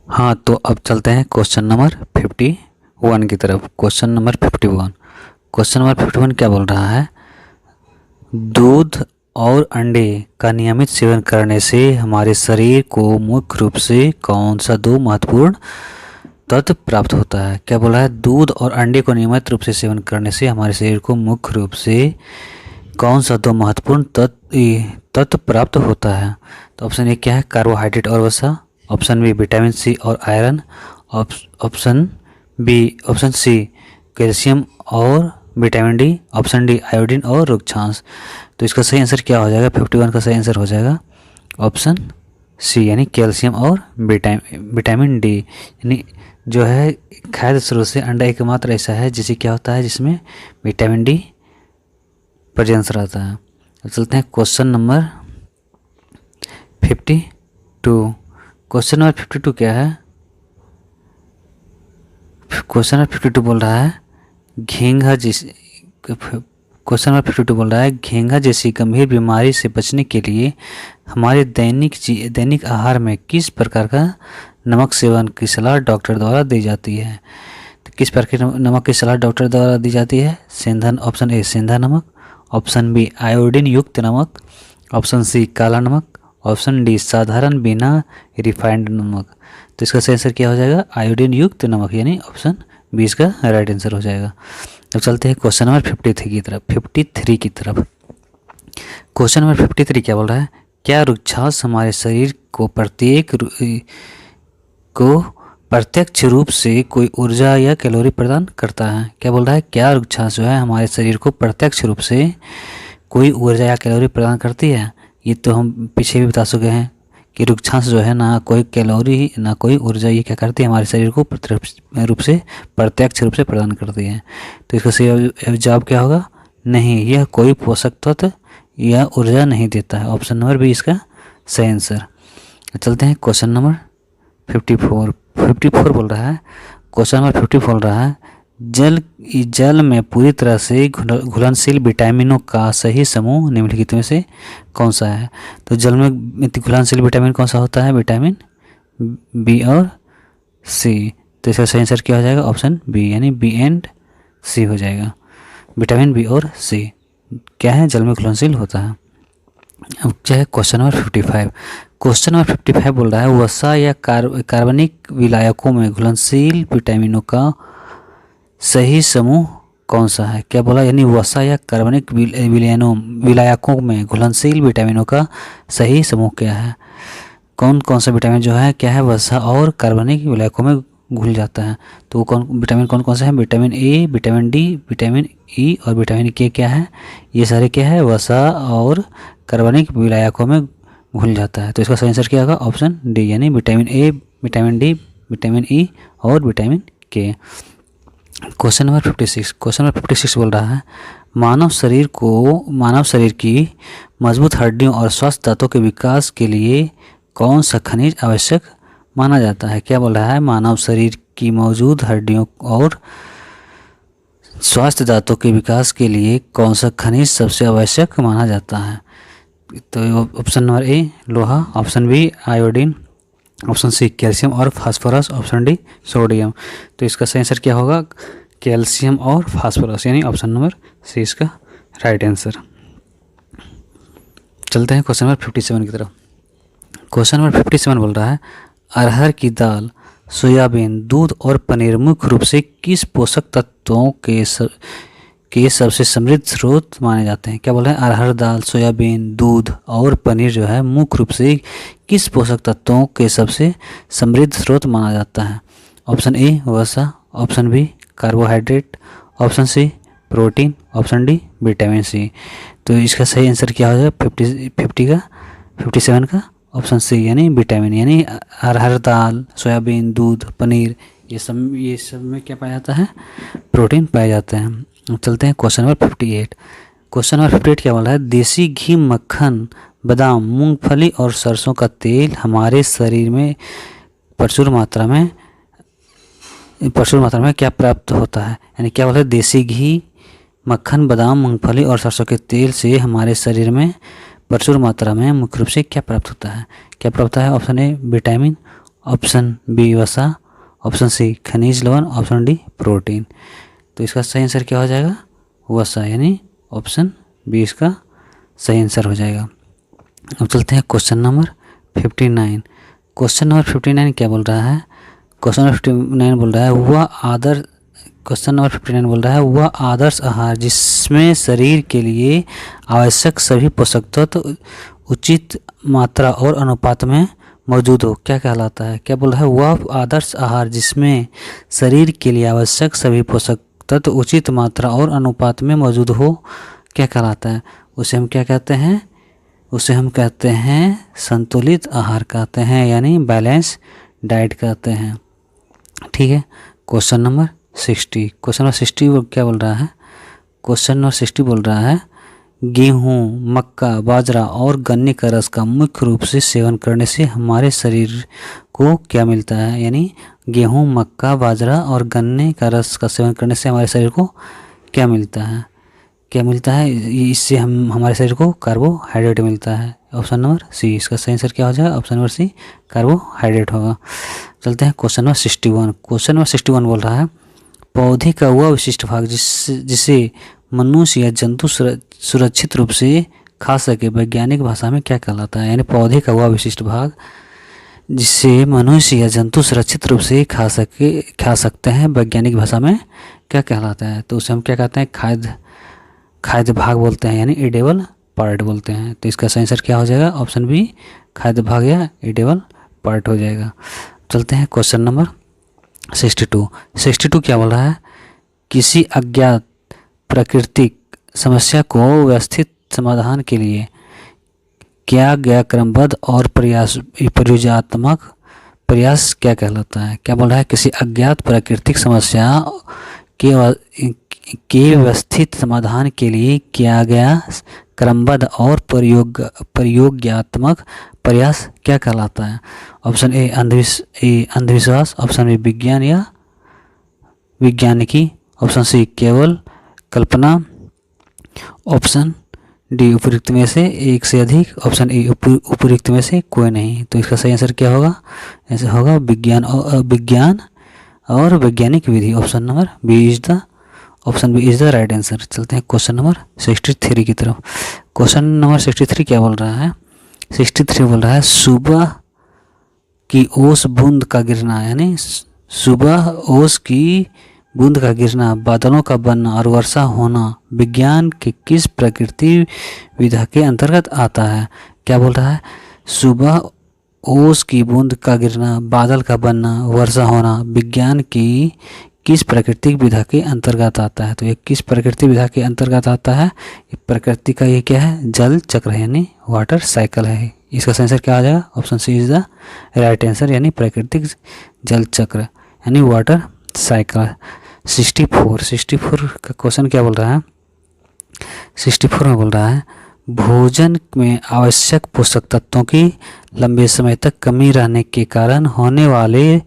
हाँ, तो अब चलते हैं क्वेश्चन नंबर 51 की तरफ। क्वेश्चन नंबर 51 क्या बोल रहा है, दूध और अंडे का नियमित सेवन करने से हमारे शरीर को मुख्य रूप से कौन सा दो महत्वपूर्ण तत्व प्राप्त होता है। क्या बोला है, दूध और अंडे को नियमित रूप से सेवन करने से हमारे शरीर को मुख्य रूप से कौन सा दो महत्वपूर्ण तत्व प्राप्त होता है। तो ऑप्शन ए क्या है, कार्बोहाइड्रेट और वसा, ऑप्शन बी विटामिन सी और आयरन, ऑप्शन सी कैल्शियम और vitamin D, option D iodine और रुक्षांश। तो इसका सही आंसर क्या हो जाएगा, 51 का सही आंसर हो जाएगा ऑप्शन सी यानी कैल्शियम और विटामिन डी। यानी जो है खाद्य स्रोत से अंडा एकमात्र ऐसा है जिसे क्या होता है, जिसमें विटामिन डी प्रेजेंस रहता है। अब चलते हैं क्वेश्चन नंबर 52। क्वेश्चन नंबर 52 क्या है, क्वेश्चन नंबर 52 बोल रहा है घेंघा जैसी गंभीर बीमारी से बचने के लिए हमारे दैनिक आहार में किस प्रकार का नमक सेवन की सलाह डॉक्टर द्वारा दी जाती है। तो किस प्रकार के नमक की सलाह डॉक्टर द्वारा दी जाती है, सेंधा, ऑप्शन ए सेंधा नमक, ऑप्शन बी आयोडीन युक्त नमक, ऑप्शन सी काला नमक, ऑप्शन डी साधारण बिना रिफाइंड नमक। तो इसका सही आंसर क्या हो जाएगा? आयोडीन युक्त नमक, यानी ऑप्शन बी इसका राइट आंसर हो जाएगा। अब चलते हैं क्वेश्चन नंबर 53 की तरफ। क्वेश्चन नंबर 53 क्या बोल रहा है? क्या रुक्षास हमारे शरीर को प्रत्यक्ष रूप से कोई ऊर्जा या कैलोरी प्रदान करता है? क्या बोल रहा है? क्या रुक्षास जो है हमारे शरीर को प्रत्यक्ष रूप से कोई ऊर्जा या कैलोरी प्रदान करती है? ये तो हम पीछे भी बता चुके हैं कि रुक्षांश जो है ना कोई कैलोरी ना कोई ऊर्जा, ये क्या करती है? हमारे शरीर को प्रत्यक्ष रूप से प्रदान करती है। तो इसका सही जवाब क्या होगा? नहीं, यह कोई पोषक तत्व या ऊर्जा नहीं देता है। ऑप्शन नंबर बी इसका सही आंसर। चलते हैं क्वेश्चन नंबर 54 बोल रहा है। क्वेश्चन नंबर 54 बोल रहा है, जल में पूरी तरह से घुलनशील विटामिनों का सही समूह निम्नलिखित में से कौन सा है? तो जल में घुलनशील विटामिन कौन सा होता है? विटामिन बी और सी। तो इसका सही आंसर क्या हो जाएगा? ऑप्शन बी, यानी बी एंड सी हो जाएगा। विटामिन बी और सी क्या है? जल में घुलनशील होता है। अब क्या है क्वेश्चन नंबर 55। क्वेश्चन नंबर 55 बोल रहा है, वसा या कार्बनिक विलायकों में घुलनशील विटामिनों का सही समूह कौन सा है? क्या बोला? यानी वसा या कार्बनिक विलायकों में घुलनशील विटामिनों का सही समूह क्या है? कौन कौन सा विटामिन जो है क्या है वसा और कार्बनिक विलायकों में घुल जाता है? तो विटामिन कौन कौन से हैं? Vitamin A, vitamin D, vitamin ई और विटामिन के क्या है? ये सारे क्या है? वसा और कार्बनिक विलायकों में घुल जाता है। तो इसका सही आंसर क्या होगा? ऑप्शन डी, यानी vitamin A, vitamin D, vitamin ई और विटामिन के। क्वेश्चन नंबर 56 बोल रहा है, मानव शरीर की मजबूत हड्डियों और स्वस्थ दांतों के विकास के लिए कौन सा खनिज आवश्यक माना जाता है? क्या बोल रहा है? मानव शरीर की मौजूद हड्डियों और स्वास्थ्य दांतों के विकास के लिए कौन सा खनिज सबसे आवश्यक माना जाता है? तो ऑप्शन नंबर ए लोहा, option B iodine, option C calcium और फास्फोरस, ऑप्शन डी सोडियम। तो इसका सही आंसर क्या होगा? कैल्शियम और फास्फोरस, यानी ऑप्शन नंबर सी इसका राइट आंसर। चलते हैं क्वेश्चन नंबर 57 की तरफ। क्वेश्चन नंबर 57 बोल रहा है, अरहर की दाल, सोयाबीन, दूध और पनीर मुख्य रूप से किस पोषक तत्वों के सबसे समृद्ध स्रोत माने जाते हैं? क्या बोल रहे हैं? अरहर दाल, सोयाबीन, दूध और पनीर जो है मुख्य रूप से किस पोषक तत्वों के सबसे समृद्ध स्रोत माना जाता है? ऑप्शन ए वसा, option B carbohydrate, option C protein, option D vitamin C. तो इसका सही आंसर क्या हो जाएगा? 57 का ऑप्शन सी, यानी विटामिन, यानी अरहर दाल, सोयाबीन, दूध, पनीर, ये सब में क्या पाया जाता है? प्रोटीन पाए जाते हैं। चलते हैं क्वेश्चन नंबर 58। क्वेश्चन नंबर 58 क्या बोला है? देसी घी, मक्खन, बादाम, मूंगफली और सरसों का तेल हमारे शरीर में प्रचुर मात्रा में क्या प्राप्त होता है? यानी क्या बोला है? देसी घी, मक्खन, बादाम, मूंगफली और सरसों के तेल से हमारे शरीर में प्रचुर मात्रा में मुख्य रूप से क्या प्राप्त होता है? क्या प्राप्त होता है? Option A vitamin, option B वसा, ऑप्शन सी खनिज लवण, ऑप्शन डी प्रोटीन। तो इसका सही आंसर क्या हो जाएगा? वसा, यानी ऑप्शन बी इसका सही आंसर हो जाएगा। अब चलते हैं क्वेश्चन नंबर 59। क्वेश्चन नंबर 59 क्या बोल रहा है? क्वेश्चन नंबर 59 बोल रहा है, वह आदर्श आहार जिसमें शरीर के लिए आवश्यक सभी पोषक तत्व उचित मात्रा और अनुपात में मौजूद हो, क्या कहलाता है? क्या बोल रहा है? वह आदर्श आहार जिसमें शरीर के लिए आवश्यक सभी पोषक तत्व उचित मात्रा और अनुपात में मौजूद हो, क्या कहलाता है? उसे हम क्या कहते हैं? उसे हम कहते हैं संतुलित आहार कहते हैं, यानी बैलेंस डाइट कहते हैं। ठीक है। क्वेश्चन नंबर 60 क्या बोल रहा है? क्वेश्चन नंबर 60 बोल रहा है, गेहूँ, मक्का, बाजरा और गन्ने का रस का मुख्य रूप से सेवन करने से हमारे शरीर को क्या मिलता है? यानी गेहूँ, मक्का, बाजरा और गन्ने का रस का सेवन करने से हमारे शरीर को क्या मिलता है? इससे हमारे शरीर को कार्बोहाइड्रेट मिलता है। ऑप्शन नंबर सी इसका सही आंसर क्या हो जाएगा? ऑप्शन नंबर सी कार्बोहाइड्रेट होगा। चलते हैं क्वेश्चन नंबर 61। क्वेश्चन नंबर 61 बोल रहा है, पौधे का वह विशिष्ट भाग जिसे मनुष्य या जंतु सुरक्षित रूप से खा सके वैज्ञानिक भाषा में क्या कहलाता है? यानी पौधे का वह विशिष्ट भाग जिसे मनुष्य या जंतु सुरक्षित रूप से खा सकते हैं वैज्ञानिक भाषा में क्या कहलाता है? तो उसे हम क्या कहते हैं? खाद्य भाग बोलते हैं, यानी एडेबल पार्ट बोलते हैं। तो इसका सही आंसर क्या हो जाएगा? ऑप्शन बी खाद्य भाग या एडेबल पार्ट हो जाएगा। चलते हैं क्वेश्चन नंबर 62। 62 क्या बोल रहा है? किसी अज्ञात प्राकृतिक समस्या को व्यवस्थित समाधान के लिए किया गया क्रमबद्ध और प्रयोगात्मक प्रयास क्या कहलाता है? क्या बोल रहा है? किसी अज्ञात प्राकृतिक समस्या के व्यवस्थित समाधान के लिए किया गया क्रमबद्ध और प्रयोगात्मक प्रयास क्या कहलाता है? ऑप्शन ए अंधविश्वास, ऑप्शन बी विज्ञान या वैज्ञानिकी, ऑप्शन सी केवल कल्पना, ऑप्शन डी उपयुक्त में से एक से अधिक, ऑप्शन ए उपयुक्त में से कोई नहीं। तो इसका सही आंसर क्या होगा? ऐसे होगा विज्ञान और वैज्ञानिक विधि। Option number B is the right answer. चलते हैं क्वेश्चन नंबर 63 की तरफ। क्वेश्चन नंबर 63 क्या बोल रहा है? 63 बोल रहा है सुबह की ओस बूंद का गिरना, यानी सुबह ओस की बूंद का गिरना, बादलों का बनना और वर्षा होना विज्ञान के किस प्रकृति विधा के अंतर्गत आता है? क्या बोल रहा है? सुबह ओस की बूंद का गिरना, बादल का बनना, वर्षा होना विज्ञान की किस प्राकृतिक विधा के अंतर्गत आता है? तो ये किस प्रकृति विधा के अंतर्गत आता है? प्रकृति का ये क्या है? जल चक्र है, यानी वाटर साइकिल है। इसका सही आंसर क्या आ जाएगा? Option C is the right answer, यानी प्राकृतिक जल चक्र यानी वाटर साइकिल। 64 का क्वेश्चन क्या बोल रहा है? 64 में बोल रहा है भोजन में आवश्यक पोषक तत्वों की लंबे समय तक कमी रहने के कारण होने वाले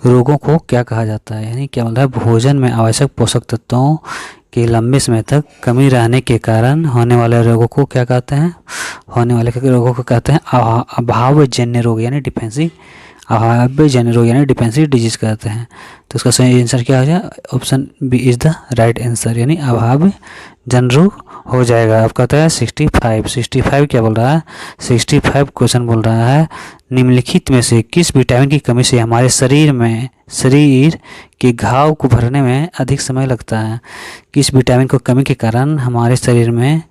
रोगों को क्या कहा जाता है? यानी क्या बोल रहा है? भोजन में आवश्यक पोषक तत्वों के लंबे समय तक कमी रहने के कारण होने वाले रोगों को क्या कहते हैं? होने वाले रोगों को कहते हैं अभावजन्य रोग, यानी डिफेंसिव डिजीज कहते हैं। तो इसका सही आंसर क्या हो जाएगा? Option B is the right answer, यानी अभावजन्य रोग हो जाएगा। अब कहता है 65 क्या बोल रहा है? 65 क्वेश्चन बोल रहा है निम्नलिखित में से किस विटामिन की कमी से हमारे शरीर के घाव को भरने में अधिक समय लगता है? किस विटामिन को कमी के कारण हमारे शरीर में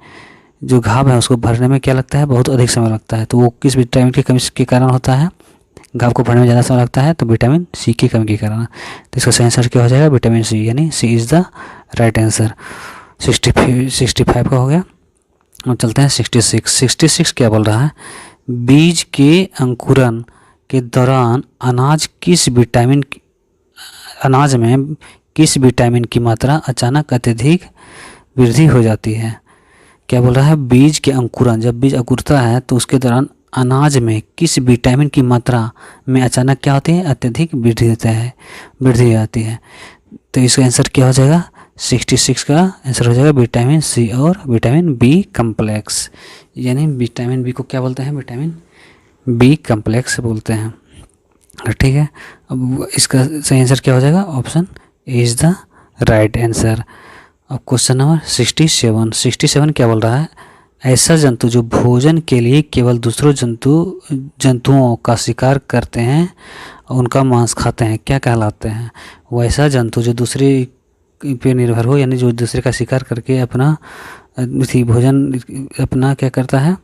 जो घाव है उसको भरने में क्या लगता है? बहुत अधिक समय लगता है। तो वो किस विटामिन की कमी के कारण होता है? घाव को भरने में ज़्यादा समय लगता है, तो विटामिन सी की कमी के कारण। तो इसका सही आंसर क्या हो जाएगा? विटामिन सी, यानी सी इज़ द राइट आंसर। 65 का हो गया। और चलते हैं 66 क्या बोल रहा है? बीज के अंकुरण के दौरान अनाज में किस विटामिन की मात्रा अचानक अत्यधिक वृद्धि हो जाती है? क्या बोल रहा है? बीज के अंकुरण, जब बीज अंकुरता है तो उसके दौरान अनाज में किस विटामिन की मात्रा में अचानक क्या होती है? अत्यधिक वृद्धि हो जाती है। तो इसका आंसर क्या हो जाएगा? 66 का आंसर हो जाएगा विटामिन सी और विटामिन बी कम्प्लेक्स, यानी विटामिन बी को क्या बोलते हैं? विटामिन बी कम्प्लेक्स बोलते हैं। ठीक है, अब इसका सही आंसर क्या हो जाएगा? Option A is the right answer. अब क्वेश्चन नंबर 67 क्या बोल रहा है? ऐसा जंतु जो भोजन के लिए केवल दूसरों जंतुओं का शिकार करते हैं और उनका मांस खाते हैं, क्या कहलाते हैं? वैसा जंतु जो दूसरे पे निर्भर हो, यानी जो दूसरे का शिकार करके अपना भोजन अपना क्या करता है?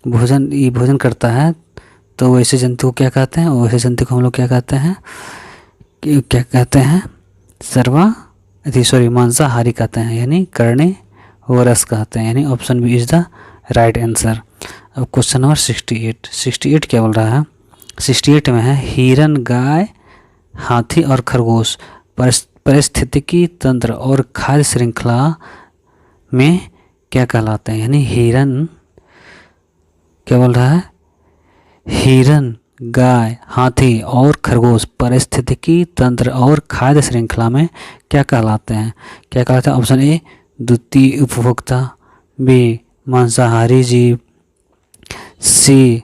भोजन करता है, तो वैसे जंतु को क्या कहते हैं? वैसे जंतु को हम लोग क्या कहते हैं? मांसाहारी कहते हैं, यानी कार्निवोरस कहते हैं, यानी option B is the right answer. अब क्वेश्चन नंबर 68 क्या बोल रहा है? 68 में है हिरन, गाय, हाथी और खरगोश पारिस्थितिकी तंत्र और खाद्य श्रृंखला में क्या कहलाते हैं? यानी हिरन क्या बोल रहा है? हिरन, गाय, हाथी और खरगोश पारिस्थितिकी तंत्र और खाद्य श्रृंखला में क्या कहलाते हैं? क्या कहलाते हैं? ऑप्शन ए द्वितीय उपभोक्ता, बी मांसाहारी जीव, सी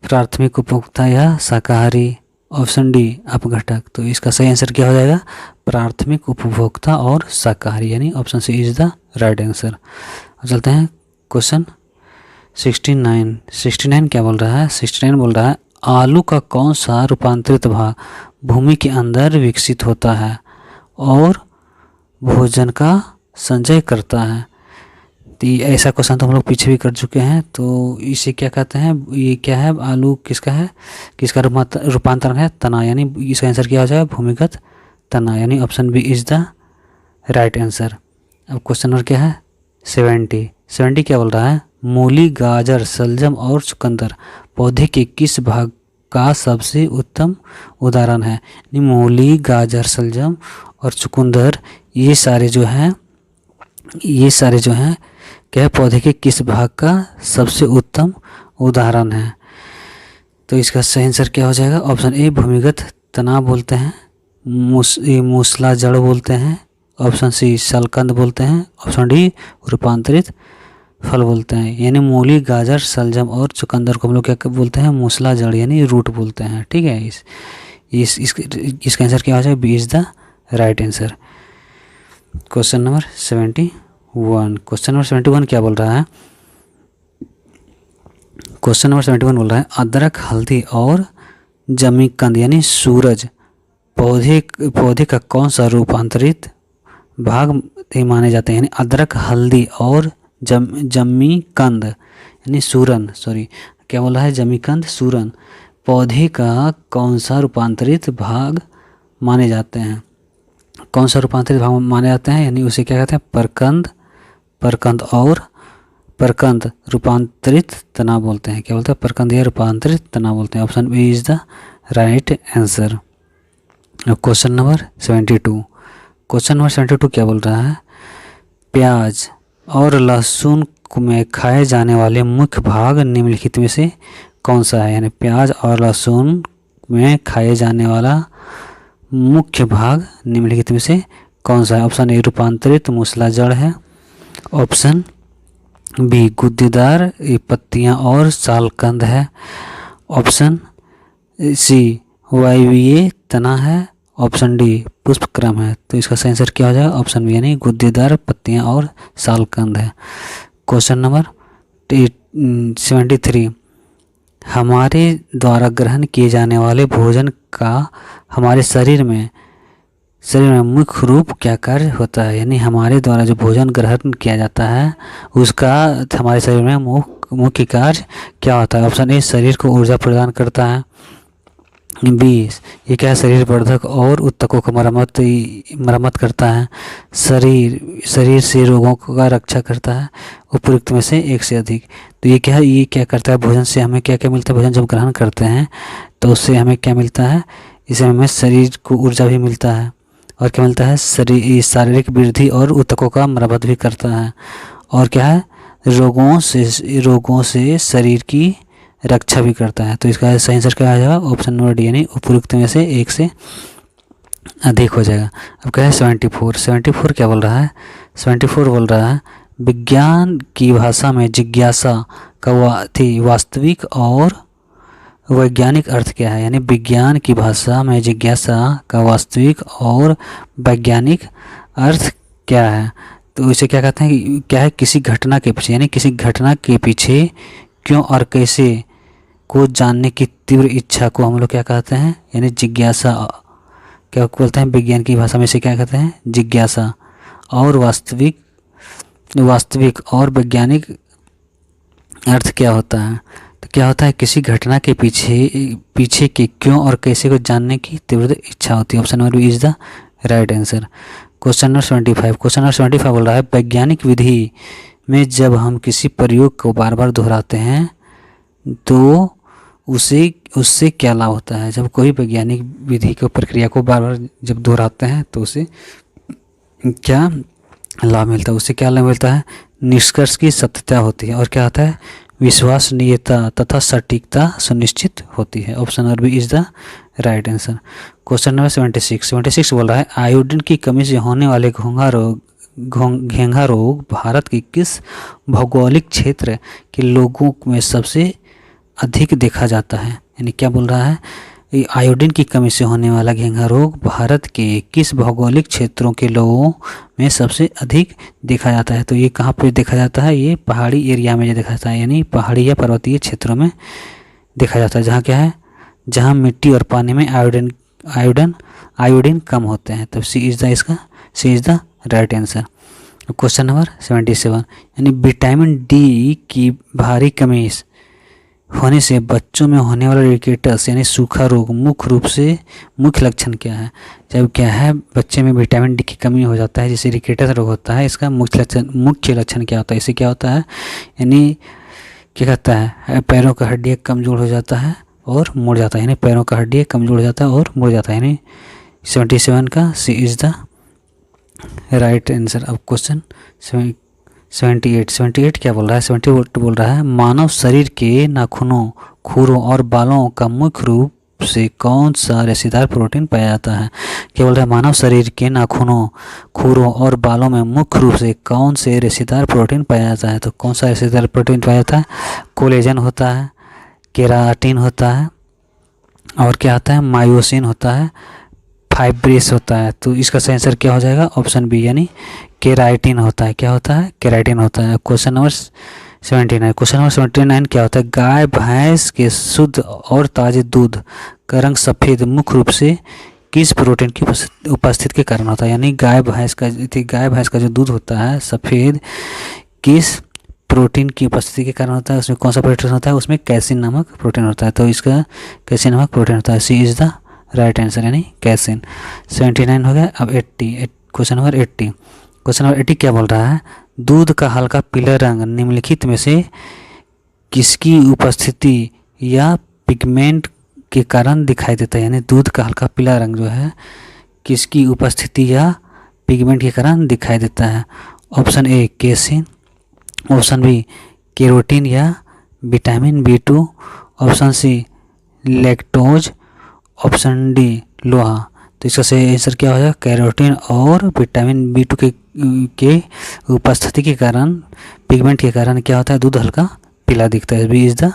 प्राथमिक उपभोक्ता या शाकाहारी, ऑप्शन डी अपघटक। तो इसका सही आंसर क्या हो जाएगा? प्राथमिक उपभोक्ता और शाकाहारी, यानी option C is the right answer. चलते हैं क्वेश्चन 69 क्या बोल रहा है? 69 बोल रहा है आलू का कौन सा रूपांतरित भाग भूमि के अंदर विकसित होता है और भोजन का संचय करता है? तो ऐसा क्वेश्चन तो हम लोग पीछे भी कर चुके हैं। तो इसे क्या कहते हैं? ये क्या है? आलू किसका है? किसका रूपांतरण है? तना, यानी इसका आंसर क्या हो जाएगा? भूमिगत तना, यानी option B is the right answer. अब क्वेश्चन नंबर क्या है? 70 क्या बोल रहा है? मूली, गाजर, शलजम और चुकंदर पौधे के किस भाग का सबसे उत्तम उदाहरण है? मूली, गाजर, शलजम और चुकंदर ये सारे जो हैं क्या पौधे के किस भाग का सबसे उत्तम उदाहरण है? तो इसका सही आंसर क्या हो जाएगा? ऑप्शन ए भूमिगत तना बोलते हैं, मूसला जड़ बोलते हैं, ऑप्शन सी शलकंद बोलते हैं, ऑप्शन डी रूपांतरित फल बोलते हैं। यानी मूली, गाजर, शलजम और चुकंदर को हम लोग क्या बोलते हैं? मूसला जड़ यानी रूट बोलते हैं। ठीक है, इसका आंसर क्या हो जाएगा? B is the right answer. Question number 71 क्या बोल रहा है? क्वेश्चन नंबर 71 बोल रहा है अदरक, हल्दी और जमीकंद यानी सूरज पौधे का कौन सा रूपांतरित भाग माने जाते हैं? यानी अदरक, हल्दी और जमीकंद यानी सूरन, क्या बोल रहा है? जमीकंद, सूरन पौधे का कौन सा रूपांतरित भाग माने जाते हैं? कौन सा रूपांतरित भाग माने जाते हैं? यानी उसे क्या कहते हैं? परकंद रूपांतरित तना बोलते हैं। क्या बोलते हैं? परकंद या रूपांतरित तना बोलते हैं। Option B is the right answer. Question number 72 क्या बोल रहा है? प्याज और लहसुन में खाए जाने वाले मुख्य भाग निम्नलिखित में से कौन सा है? यानी प्याज और लहसुन में खाए जाने वाला मुख्य भाग निम्नलिखित में से कौन सा है? ऑप्शन ए रूपांतरित मूसला जड़ है, ऑप्शन बी गुद्देदार पत्तियां और सालकंद है, ऑप्शन सी वायवीय तना है, ऑप्शन डी पुष्पक्रम है। तो इसका सही आंसर क्या हो जाएगा? ऑप्शन बी यानी गुद्देदार पत्तियां और सालकंद है। क्वेश्चन नंबर 73 हमारे द्वारा ग्रहण किए जाने वाले भोजन का हमारे शरीर में मुख्य रूप क्या कार्य होता है? यानी हमारे द्वारा जो भोजन ग्रहण किया जाता है उसका हमारे शरीर में मुख्य कार्य क्या होता है? ऑप्शन ए शरीर को ऊर्जा प्रदान करता है, बी ये क्या है? शरीर वर्धक और ऊतकों को मरम्मत करता है, शरीर से रोगों का रक्षा करता है, उपयुक्त में से एक से अधिक। तो ये क्या है? ये क्या करता है? भोजन से हमें क्या क्या मिलता है? भोजन जब ग्रहण करते हैं तो उससे हमें क्या मिलता है? इससे हमें शरीर को ऊर्जा भी मिलता है और क्या मिलता है? शारीरिक वृद्धि और ऊतकों का मरम्मत भी करता है और क्या है? रोगों से शरीर की रक्षा भी करता है। तो इसका सही आंसर क्या आ जाएगा? ऑप्शन नंबर डी यानी उपयुक्त में से एक से अधिक हो जाएगा। अब क्या है? 74 क्या बोल रहा है? 74 बोल रहा है विज्ञान की भाषा में जिज्ञासा का वास्तविक और वैज्ञानिक अर्थ क्या है? यानी विज्ञान की भाषा में जिज्ञासा का वास्तविक और वैज्ञानिक अर्थ क्या है? तो इसे क्या कहते हैं? क्या है? किसी घटना के पीछे, यानी किसी घटना के पीछे क्यों और कैसे को जानने की तीव्र इच्छा को हम लोग क्या कहते हैं? यानी जिज्ञासा क्या बोलते हैं? विज्ञान की भाषा में इसे क्या कहते हैं? जिज्ञासा। और वास्तविक और वैज्ञानिक अर्थ क्या होता है? तो क्या होता है? किसी घटना के पीछे के क्यों और कैसे को जानने की तीव्र इच्छा होती है। Option number B is the right answer. Question number 75 बोल रहा है वैज्ञानिक विधि में जब हम किसी प्रयोग को बार बार दोहराते हैं तो उससे क्या लाभ होता है? जब कोई वैज्ञानिक विधि को प्रक्रिया को बार बार जब दोहराते हैं तो उसे क्या लाभ मिलता है? उससे क्या लाभ मिलता है? निष्कर्ष की सत्यता होती है और क्या होता है? विश्वसनीयता तथा सटीकता सुनिश्चित होती है। Option number B is the right answer. Question number 76 बोल रहा है आयोडीन की कमी से होने वाले घेंघा रोग भारत के किस भौगोलिक क्षेत्र के लोगों में सबसे अधिक देखा जाता है? यानी क्या बोल रहा है? आयोडीन की कमी से होने वाला घेंघा रोग भारत के किस भौगोलिक क्षेत्रों के लोगों में सबसे अधिक देखा जाता है? तो ये कहाँ पे देखा जाता है? ये पहाड़ी एरिया में देखा जाता है, यानी पहाड़ी या पर्वतीय क्षेत्रों में देखा जाता है, जहाँ क्या है, जहाँ मिट्टी और पानी में आयोडीन कम होते हैं। तब C is the right answer. Question number 77, यानी विटामिन डी की भारी कमी होने से बच्चों में होने वाला रिकेटस यानी सूखा रोग मुख्य लक्षण क्या है? जब क्या है, बच्चे में विटामिन डी की कमी हो जाता है जिसे रिकेटस रोग होता है, इसका मुख्य लक्षण क्या होता है? इसे क्या होता है, यानी क्या कहता है, पैरों का हड्डियाँ कमज़ोर हो जाता है और मुड़ जाता है, यानी पैरों का हड्डियाँ कमज़ोर हो जाता है और मुड़ जाता है, यानी 77 का सी इज़ द राइट आंसर। अब क्वेश्चन 78 क्या बोल रहा है? 78 बोल रहा है, मानव शरीर के नाखूनों, खुरों और बालों का मुख्य रूप से कौन सा रेशेदार प्रोटीन पाया जाता है? क्या बोल रहा है? मानव शरीर के नाखूनों, खुरों और बालों में मुख्य रूप से कौन से रेशेदार प्रोटीन पाया जाता है? तो कौन सा रेशेदार प्रोटीन पाया जाता है? कोलेजन होता है, केराटिन होता है, और क्या आता है, मायोसिन होता है, फाइब्रेस होता है। तो इसका सही आंसर क्या हो जाएगा? ऑप्शन बी, यानी केराटिन होता है। क्या होता है? केराटिन होता है। क्वेश्चन नंबर 79, क्वेश्चन नंबर 79 क्या होता है? गाय भैंस के शुद्ध और ताजे दूध का रंग सफ़ेद मुख्य रूप से किस प्रोटीन की उपस्थिति के कारण होता है? यानी गाय भैंस का जो दूध होता है सफ़ेद, किस प्रोटीन की उपस्थिति के कारण होता है? उसमें कौन सा प्रोटीन होता है? उसमें कैसिन नामक प्रोटीन होता है। तो इसका कैसिन नामक प्रोटीन होता है। सी इज़ द राइट आंसर, यानी कैसिन। 79 हो गया। अब 80, क्वेश्चन नंबर 80, क्वेश्चन नंबर 80 क्या बोल रहा है? दूध का हल्का पीला रंग निम्नलिखित में से किसकी उपस्थिति या पिगमेंट के कारण दिखाई देता है? यानी दूध का हल्का पीला रंग जो है किसकी उपस्थिति या पिगमेंट के कारण दिखाई देता है? Option A casein, option B carotene या vitamin B2, option C lactose, option D लोहा। तो इसका सही आंसर क्या हो जाएगा? कैरोटीन और विटामिन B2 के उपस्थिति के कारण, पिगमेंट के कारण क्या होता है? दूध हल्का पीला दिखता है। B is the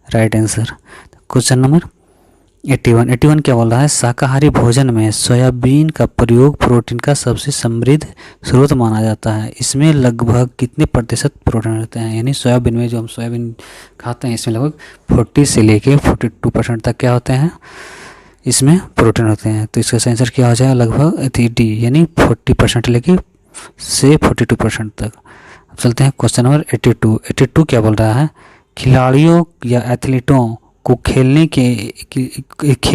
right answer. Question number 81 क्या बोल रहा है? शाकाहारी भोजन में सोयाबीन का प्रयोग प्रोटीन का सबसे समृद्ध स्रोत माना जाता है। इसमें लगभग कितने प्रतिशत प्रोटीन होते हैं? यानी सोयाबीन में, जो हम सोयाबीन खाते हैं, इसमें लगभग 40 से लेके 42% तक क्या होते हैं? इसमें प्रोटीन होते हैं। तो इसका आंसर क्या हो जाएगा? लगभग डी, यानी 40% लेके से 42% तक। अब चलते हैं क्वेश्चन नंबर 82 क्या बोल रहा है? खिलाड़ियों या एथलीटों को खेल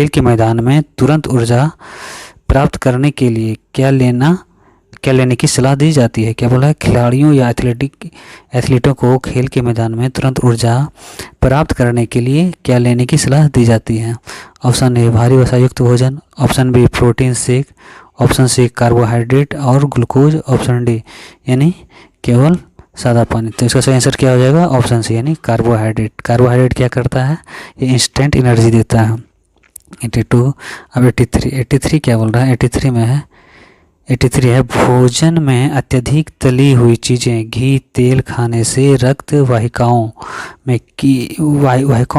के मैदान में तुरंत ऊर्जा प्राप्त करने के लिए क्या लेने की सलाह दी जाती है? क्या बोला है? खिलाड़ियों या एथलीटों को खेल के मैदान में तुरंत ऊर्जा प्राप्त करने के लिए क्या लेने की सलाह दी जाती है? ऑप्शन ए भारी वसा युक्त भोजन, option B protein shake, option C carbohydrate और ग्लूकोज, ऑप्शन डी यानी केवल सादा पानी। तो इसका सही आंसर क्या हो जाएगा? ऑप्शन सी यानी कार्बोहाइड्रेट। कार्बोहाइड्रेट क्या करता है? ये इंस्टेंट एनर्जी देता है। 82। अब 83 क्या बोल रहा है? 83 में है 83 है, भोजन में अत्यधिक तली हुई चीज़ें, घी, तेल खाने से रक्त वाहिकाओं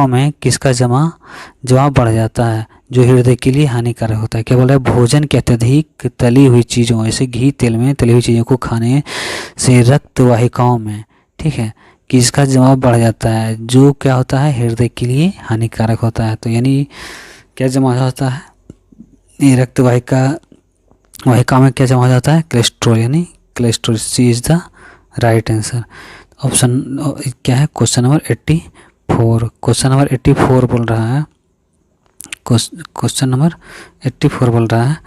में किसका जमाव बढ़ जाता है, जो हृदय के लिए हानिकारक होता है? क्या बोल रहा है? भोजन की अत्यधिक तली हुई चीज़ों, जैसे घी, तेल में तली हुई चीज़ों को खाने से रक्त वाहिकाओं में, ठीक है, किसका जमाव बढ़ जाता है, जो क्या होता है? हृदय के लिए हानिकारक होता है। तो यानी क्या जमा होता है? ये रक्त वाहिका में क्या जमा हो जाता है? कोलेस्ट्रॉल, यानी cholesterol. C is the right answer. Option क्या है? Question number 84। क्वेश्चन नंबर 84 बोल रहा है, क्वेश्चन नंबर 84 बोल रहा है,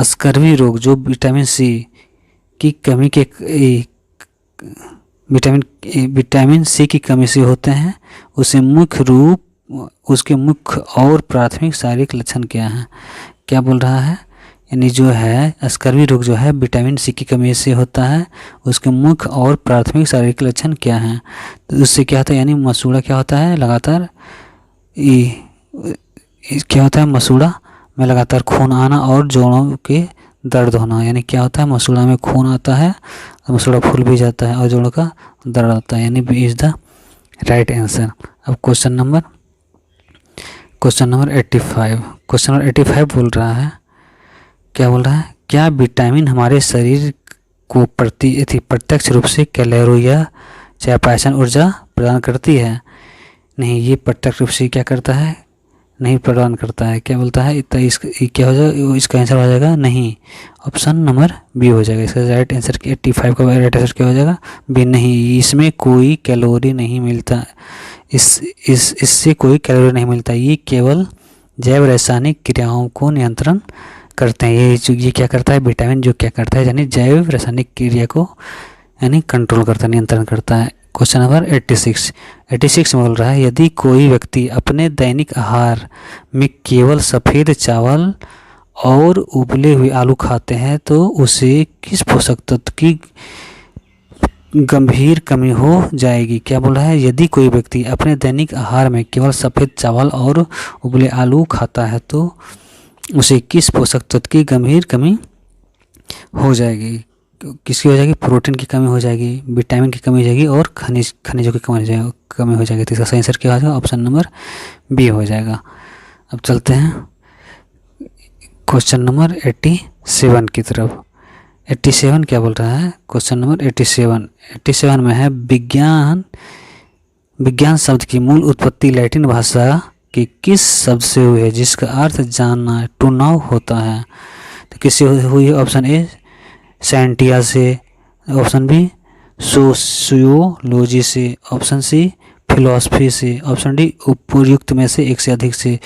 स्कर्वी रोग जो विटामिन सी की कमी के विटामिन सी की कमी से होते हैं, उसके मुख्य और प्राथमिक शारीरिक लक्षण क्या हैं? क्या बोल रहा है? यानी जो है स्कर्वी रोग जो है विटामिन सी की कमी से होता है, उसके मुख्य और प्राथमिक शारीरिक लक्षण क्या हैं? तो उससे क्या होता है? यानी मसूड़ा क्या होता है? लगातार क्या होता है? मसूड़ा में लगातार खून आना और जोड़ों के दर्द होना। यानी क्या होता है? मसूड़ा में खून आता है, मसूड़ा फूल भी जाता है और जोड़ों का दर्द आता है। यानी B is the right answer. अब question question number 85। Question number 85 बोल रहा है, क्या बोल रहा है, क्या विटामिन हमारे शरीर को प्रत्यक्ष रूप से कैलोरी या चयापचय ऊर्जा प्रदान करती है? नहीं, ये प्रत्यक्ष रूप से क्या करता है, नहीं प्रदान करता है। क्या बोलता है, तो क्या हो जाएगा, इसका आंसर हो जाएगा नहीं, ऑप्शन नंबर बी हो जाएगा। इसका राइट आंसर 85 का राइट आंसर क्या हो जाएगा, बी। नहीं, इसमें कोई कैलोरी नहीं मिलता, इससे कोई कैलोरी नहीं मिलता। ये केवल जैव रासायनिक क्रियाओं को नियंत्रण करते हैं। ये क्या करता है, विटामिन जो क्या करता है, यानी जैव रासायनिक क्रिया को यानी कंट्रोल करता है, नियंत्रण करता है। क्वेश्चन नंबर 86 में बोल रहा है, यदि कोई व्यक्ति अपने दैनिक आहार में केवल सफ़ेद चावल और उबले हुए आलू खाते हैं तो उसे किस पोषक तत्व की गंभीर कमी हो जाएगी? क्या बोल रहा है, यदि कोई व्यक्ति अपने दैनिक आहार में केवल सफ़ेद चावल और उबले आलू खाता है तो उसे किस पोषक तत्व की गंभीर कमी हो जाएगी? किसकी हो जाएगी, प्रोटीन की कमी हो जाएगी, विटामिन की कमी हो जाएगी और खनिजों की कमी हो जाएगी। तो इसका सही आंसर क्या हो जाएगा, ऑप्शन नंबर बी हो जाएगा। अब चलते हैं क्वेश्चन नंबर 87 की तरफ। 87 क्या बोल रहा है, क्वेश्चन नंबर 87 में है, विज्ञान शब्द की मूल उत्पत्ति लैटिन भाषा के किस शब्द से हुई है जिसका अर्थ जानना, टू नाउ होता है? तो किससे हुई है? ऑप्शन ए साइंटिया से, ऑप्शन बी सोशियोलॉजी से, ऑप्शन सी फिलॉसफी से, ऑप्शन डी उपयुक्त में से एक से अधिक से,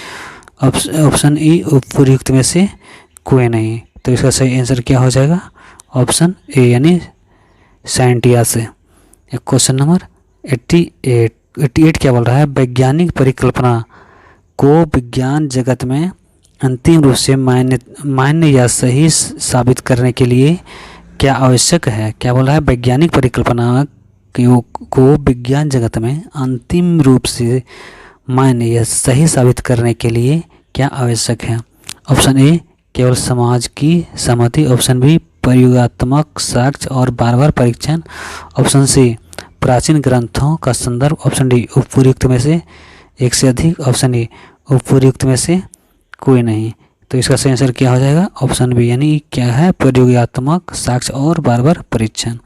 ऑप्शन ई उपयुक्त में से कोई नहीं। तो इसका सही आंसर क्या हो जाएगा, ऑप्शन ए यानी साइंटिया से। क्वेश्चन नंबर 88 क्या बोल रहा है, वैज्ञानिक परिकल्पना को विज्ञान जगत में अंतिम रूप से मान्य या सही साबित करने के लिए क्या आवश्यक है? क्या बोल रहा है, वैज्ञानिक परिकल्पना को विज्ञान जगत में अंतिम रूप से मान्य या सही साबित करने के लिए क्या आवश्यक है? ऑप्शन ए केवल समाज की सहमति, ऑप्शन बी प्रयोगात्मक साक्ष्य और बार परीक्षण, ऑप्शन सी प्राचीन ग्रंथों का संदर्भ, ऑप्शन डी उपयुक्त में से एक से अधिक, ऑप्शन ए उपयुक्त में से कोई नहीं। तो इसका सही आंसर क्या हो जाएगा, ऑप्शन बी यानी क्या है, प्रयोगात्मक साक्ष्य और बार परीक्षण।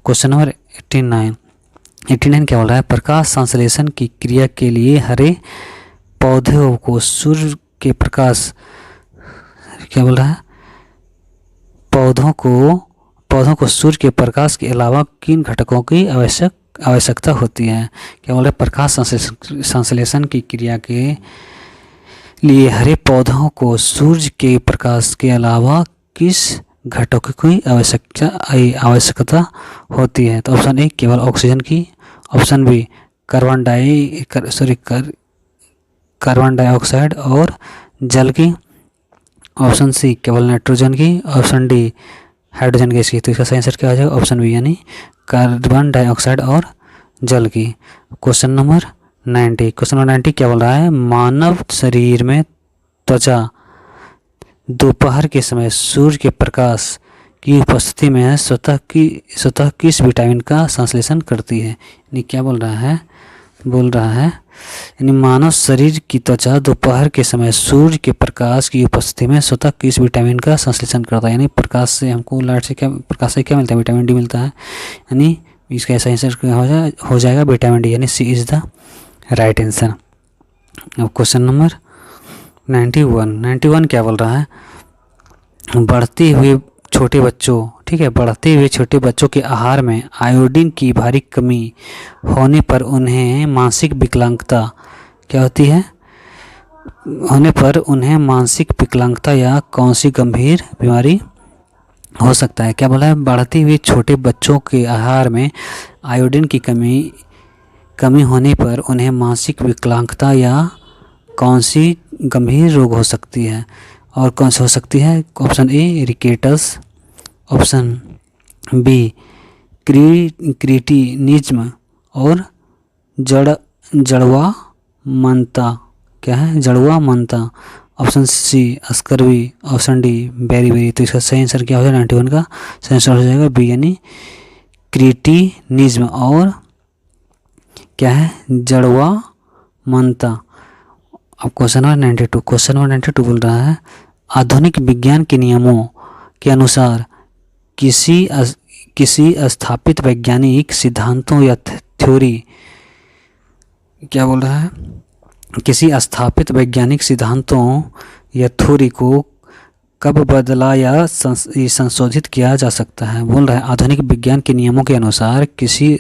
क्वेश्चन नंबर 89 क्या बोल रहा है, प्रकाश संश्लेषण की क्रिया के लिए हरे पौधों को सूर्य के प्रकाश, क्या बोल रहा है, पौधों को सूर्य के प्रकाश के अलावा किन घटकों की आवश्यकता होती है? क्या बोल रहा है, प्रकाश संश्लेषण की क्रिया के लिए हरे पौधों को सूर्य के प्रकाश के अलावा किस घटकों की आवश्यकता होती है? तो ऑप्शन ए केवल ऑक्सीजन की, ऑप्शन बी कार्बन डाइऑक्साइड और जल की, ऑप्शन सी केवल नाइट्रोजन की, ऑप्शन डी हाइड्रोजन गैस की। तो इसका सही आंसर क्या हो जाएगा, ऑप्शन बी यानी कार्बन डाइऑक्साइड और जल की। क्वेश्चन नंबर 90 क्या बोल रहा है, मानव शरीर में त्वचा दोपहर के समय सूर्य के प्रकाश की उपस्थिति में स्वतः किस विटामिन का संश्लेषण करती है? यानी क्या बोल रहा है यानी मानव शरीर की त्वचा दोपहर के समय सूर्य के प्रकाश की उपस्थिति में स्वतः किस विटामिन का संश्लेषण करता है? यानी प्रकाश से हमको प्रकाश से क्या मिलता है, विटामिन डी मिलता है। यानी इसका ऐसा आंसर हो जाएगा विटामिन डी, यानी सी इज द राइट आंसर। अब क्वेश्चन नंबर 91 क्या बोल रहा है, बढ़ते हुए छोटे बच्चों के आहार में आयोडीन की भारी कमी होने पर उन्हें मानसिक विकलांगता क्या होती है, मानसिक विकलांगता या कौन सी गंभीर बीमारी हो सकता है? क्या बोला है, बढ़ते हुए छोटे बच्चों के आहार में आयोडीन की कमी होने पर उन्हें मानसिक विकलांगता या कौन सी गंभीर रोग हो सकती है? और कौन सी हो सकती है? Option A rickets, option B cretinism और जड़वा मनता, option C scurvy, option D beri. तो इसका सही आंसर क्या हो जाएगा, 91 का सही आंसर हो जाएगा बी यानी क्रिटिनिज्म और क्या है, जड़वा मनता। अब क्वेश्चन नंबर 92, क्वेश्चन नंबर 92 बोल रहा है आधुनिक विज्ञान के नियमों के अनुसार किसी स्थापित वैज्ञानिक सिद्धांतों या थ्योरी, क्या बोल रहा है, किसी स्थापित वैज्ञानिक सिद्धांतों या थ्योरी को कब बदला या संशोधित किया जा सकता है। बोल रहा है आधुनिक विज्ञान के नियमों के अनुसार किसी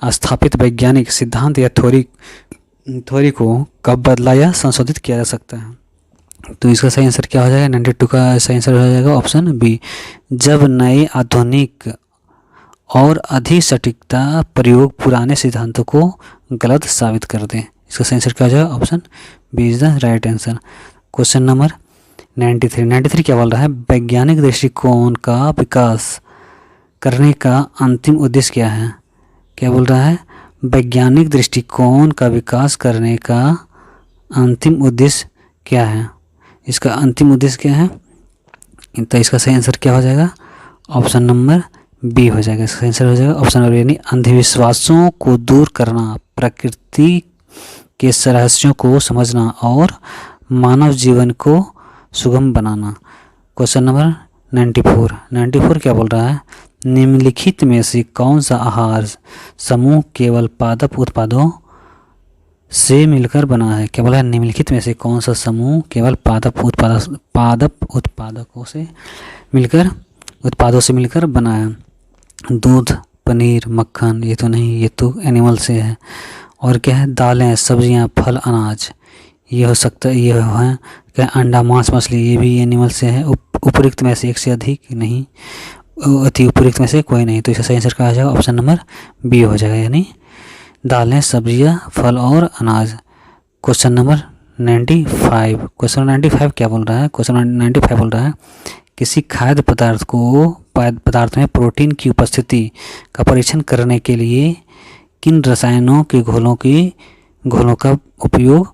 स्थापित वैज्ञानिक सिद्धांत या थ्योरी को कब बदला या संशोधित किया जा सकता है। तो इसका सही आंसर क्या हो जाएगा, 92 का सही आंसर हो जाएगा ऑप्शन बी, जब नए आधुनिक और अधिक सटीकता प्रयोग पुराने सिद्धांतों को गलत साबित कर दें। इसका सही आंसर क्या हो जाएगा, option B is the right answer. Question number 93 क्या बोल रहा है वैज्ञानिक दृष्टिकोण का विकास करने का अंतिम उद्देश्य क्या है। क्या बोल रहा है वैज्ञानिक दृष्टिकोण का विकास करने का अंतिम उद्देश्य क्या है। इसका अंतिम उद्देश्य क्या है, तो इसका सही आंसर क्या हो जाएगा, ऑप्शन नंबर बी हो जाएगा। इसका आंसर हो जाएगा ऑप्शन नंबर, यानी अंधविश्वासों को दूर करना, प्रकृति के रहस्यों को समझना और मानव जीवन को सुगम बनाना। क्वेश्चन नंबर 94 क्या बोल रहा है निम्नलिखित में से कौन सा आहार समूह केवल पादप उत्पादों से मिलकर बना है। क्या बोला है निम्नलिखित में से कौन सा समूह केवल पादप उत्पादों से मिलकर बना है। दूध, पनीर, मक्खन, ये तो नहीं, ये तो एनिमल से है। और क्या है दालें, सब्जियां, फल, अनाज, ये हो सकता है, ये है क्या अंडा, मांस, मछली, ये भी एनिमल से है। उपयुक्त में से एक से अधिक नहीं, अति उपयुक्त में से कोई नहीं। तो इसका सही आंसर क्या आ जाएगा, ऑप्शन नंबर बी हो जाएगा, यानी दालें, सब्जियां, फल और अनाज। क्वेश्चन नंबर 95, क्वेश्चन 95 क्या बोल रहा है, क्वेश्चन 95 बोल रहा है किसी खाद्य पदार्थ में प्रोटीन की उपस्थिति का परीक्षण करने के लिए किन रसायनों के घोलों का उपयोग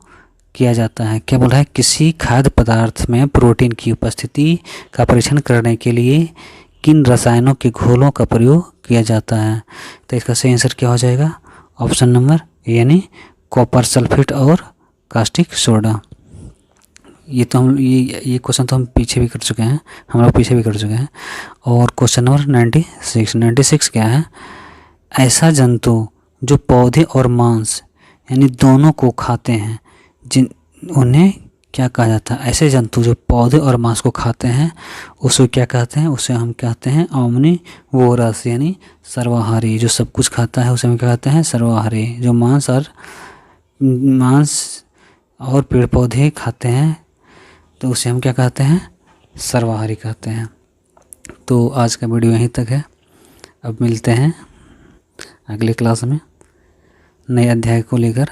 किया जाता है। क्या बोल रहा है किसी खाद्य पदार्थ में प्रोटीन की उपस्थिति का परीक्षण करने के लिए किन रसायनों के घोलों का प्रयोग किया जाता है। तो इसका सही आंसर क्या हो जाएगा, ऑप्शन नंबर यानी कॉपर सल्फेट और कास्टिक सोडा। ये तो हम ये क्वेश्चन तो हम पीछे भी कर चुके हैं, हम लोग पीछे भी कर चुके हैं। और क्वेश्चन नंबर 96 क्या है ऐसा जंतु जो पौधे और मांस यानी दोनों को खाते हैं उन्हें क्या कहा जाता है। ऐसे जंतु जो पौधे और मांस को खाते हैं उसे क्या कहते हैं, उसे हम कहते हैं ओमनिवोरस यानी सर्वाहारी। जो सब कुछ खाता है उसे हम क्या कहते हैं, सर्वाहारी। जो मांस और पेड़ पौधे खाते हैं तो उसे हम क्या कहते हैं, सर्वाहारी कहते हैं। तो आज का वीडियो यहीं तक है। अब मिलते हैं अगले क्लास में नए अध्याय को लेकर।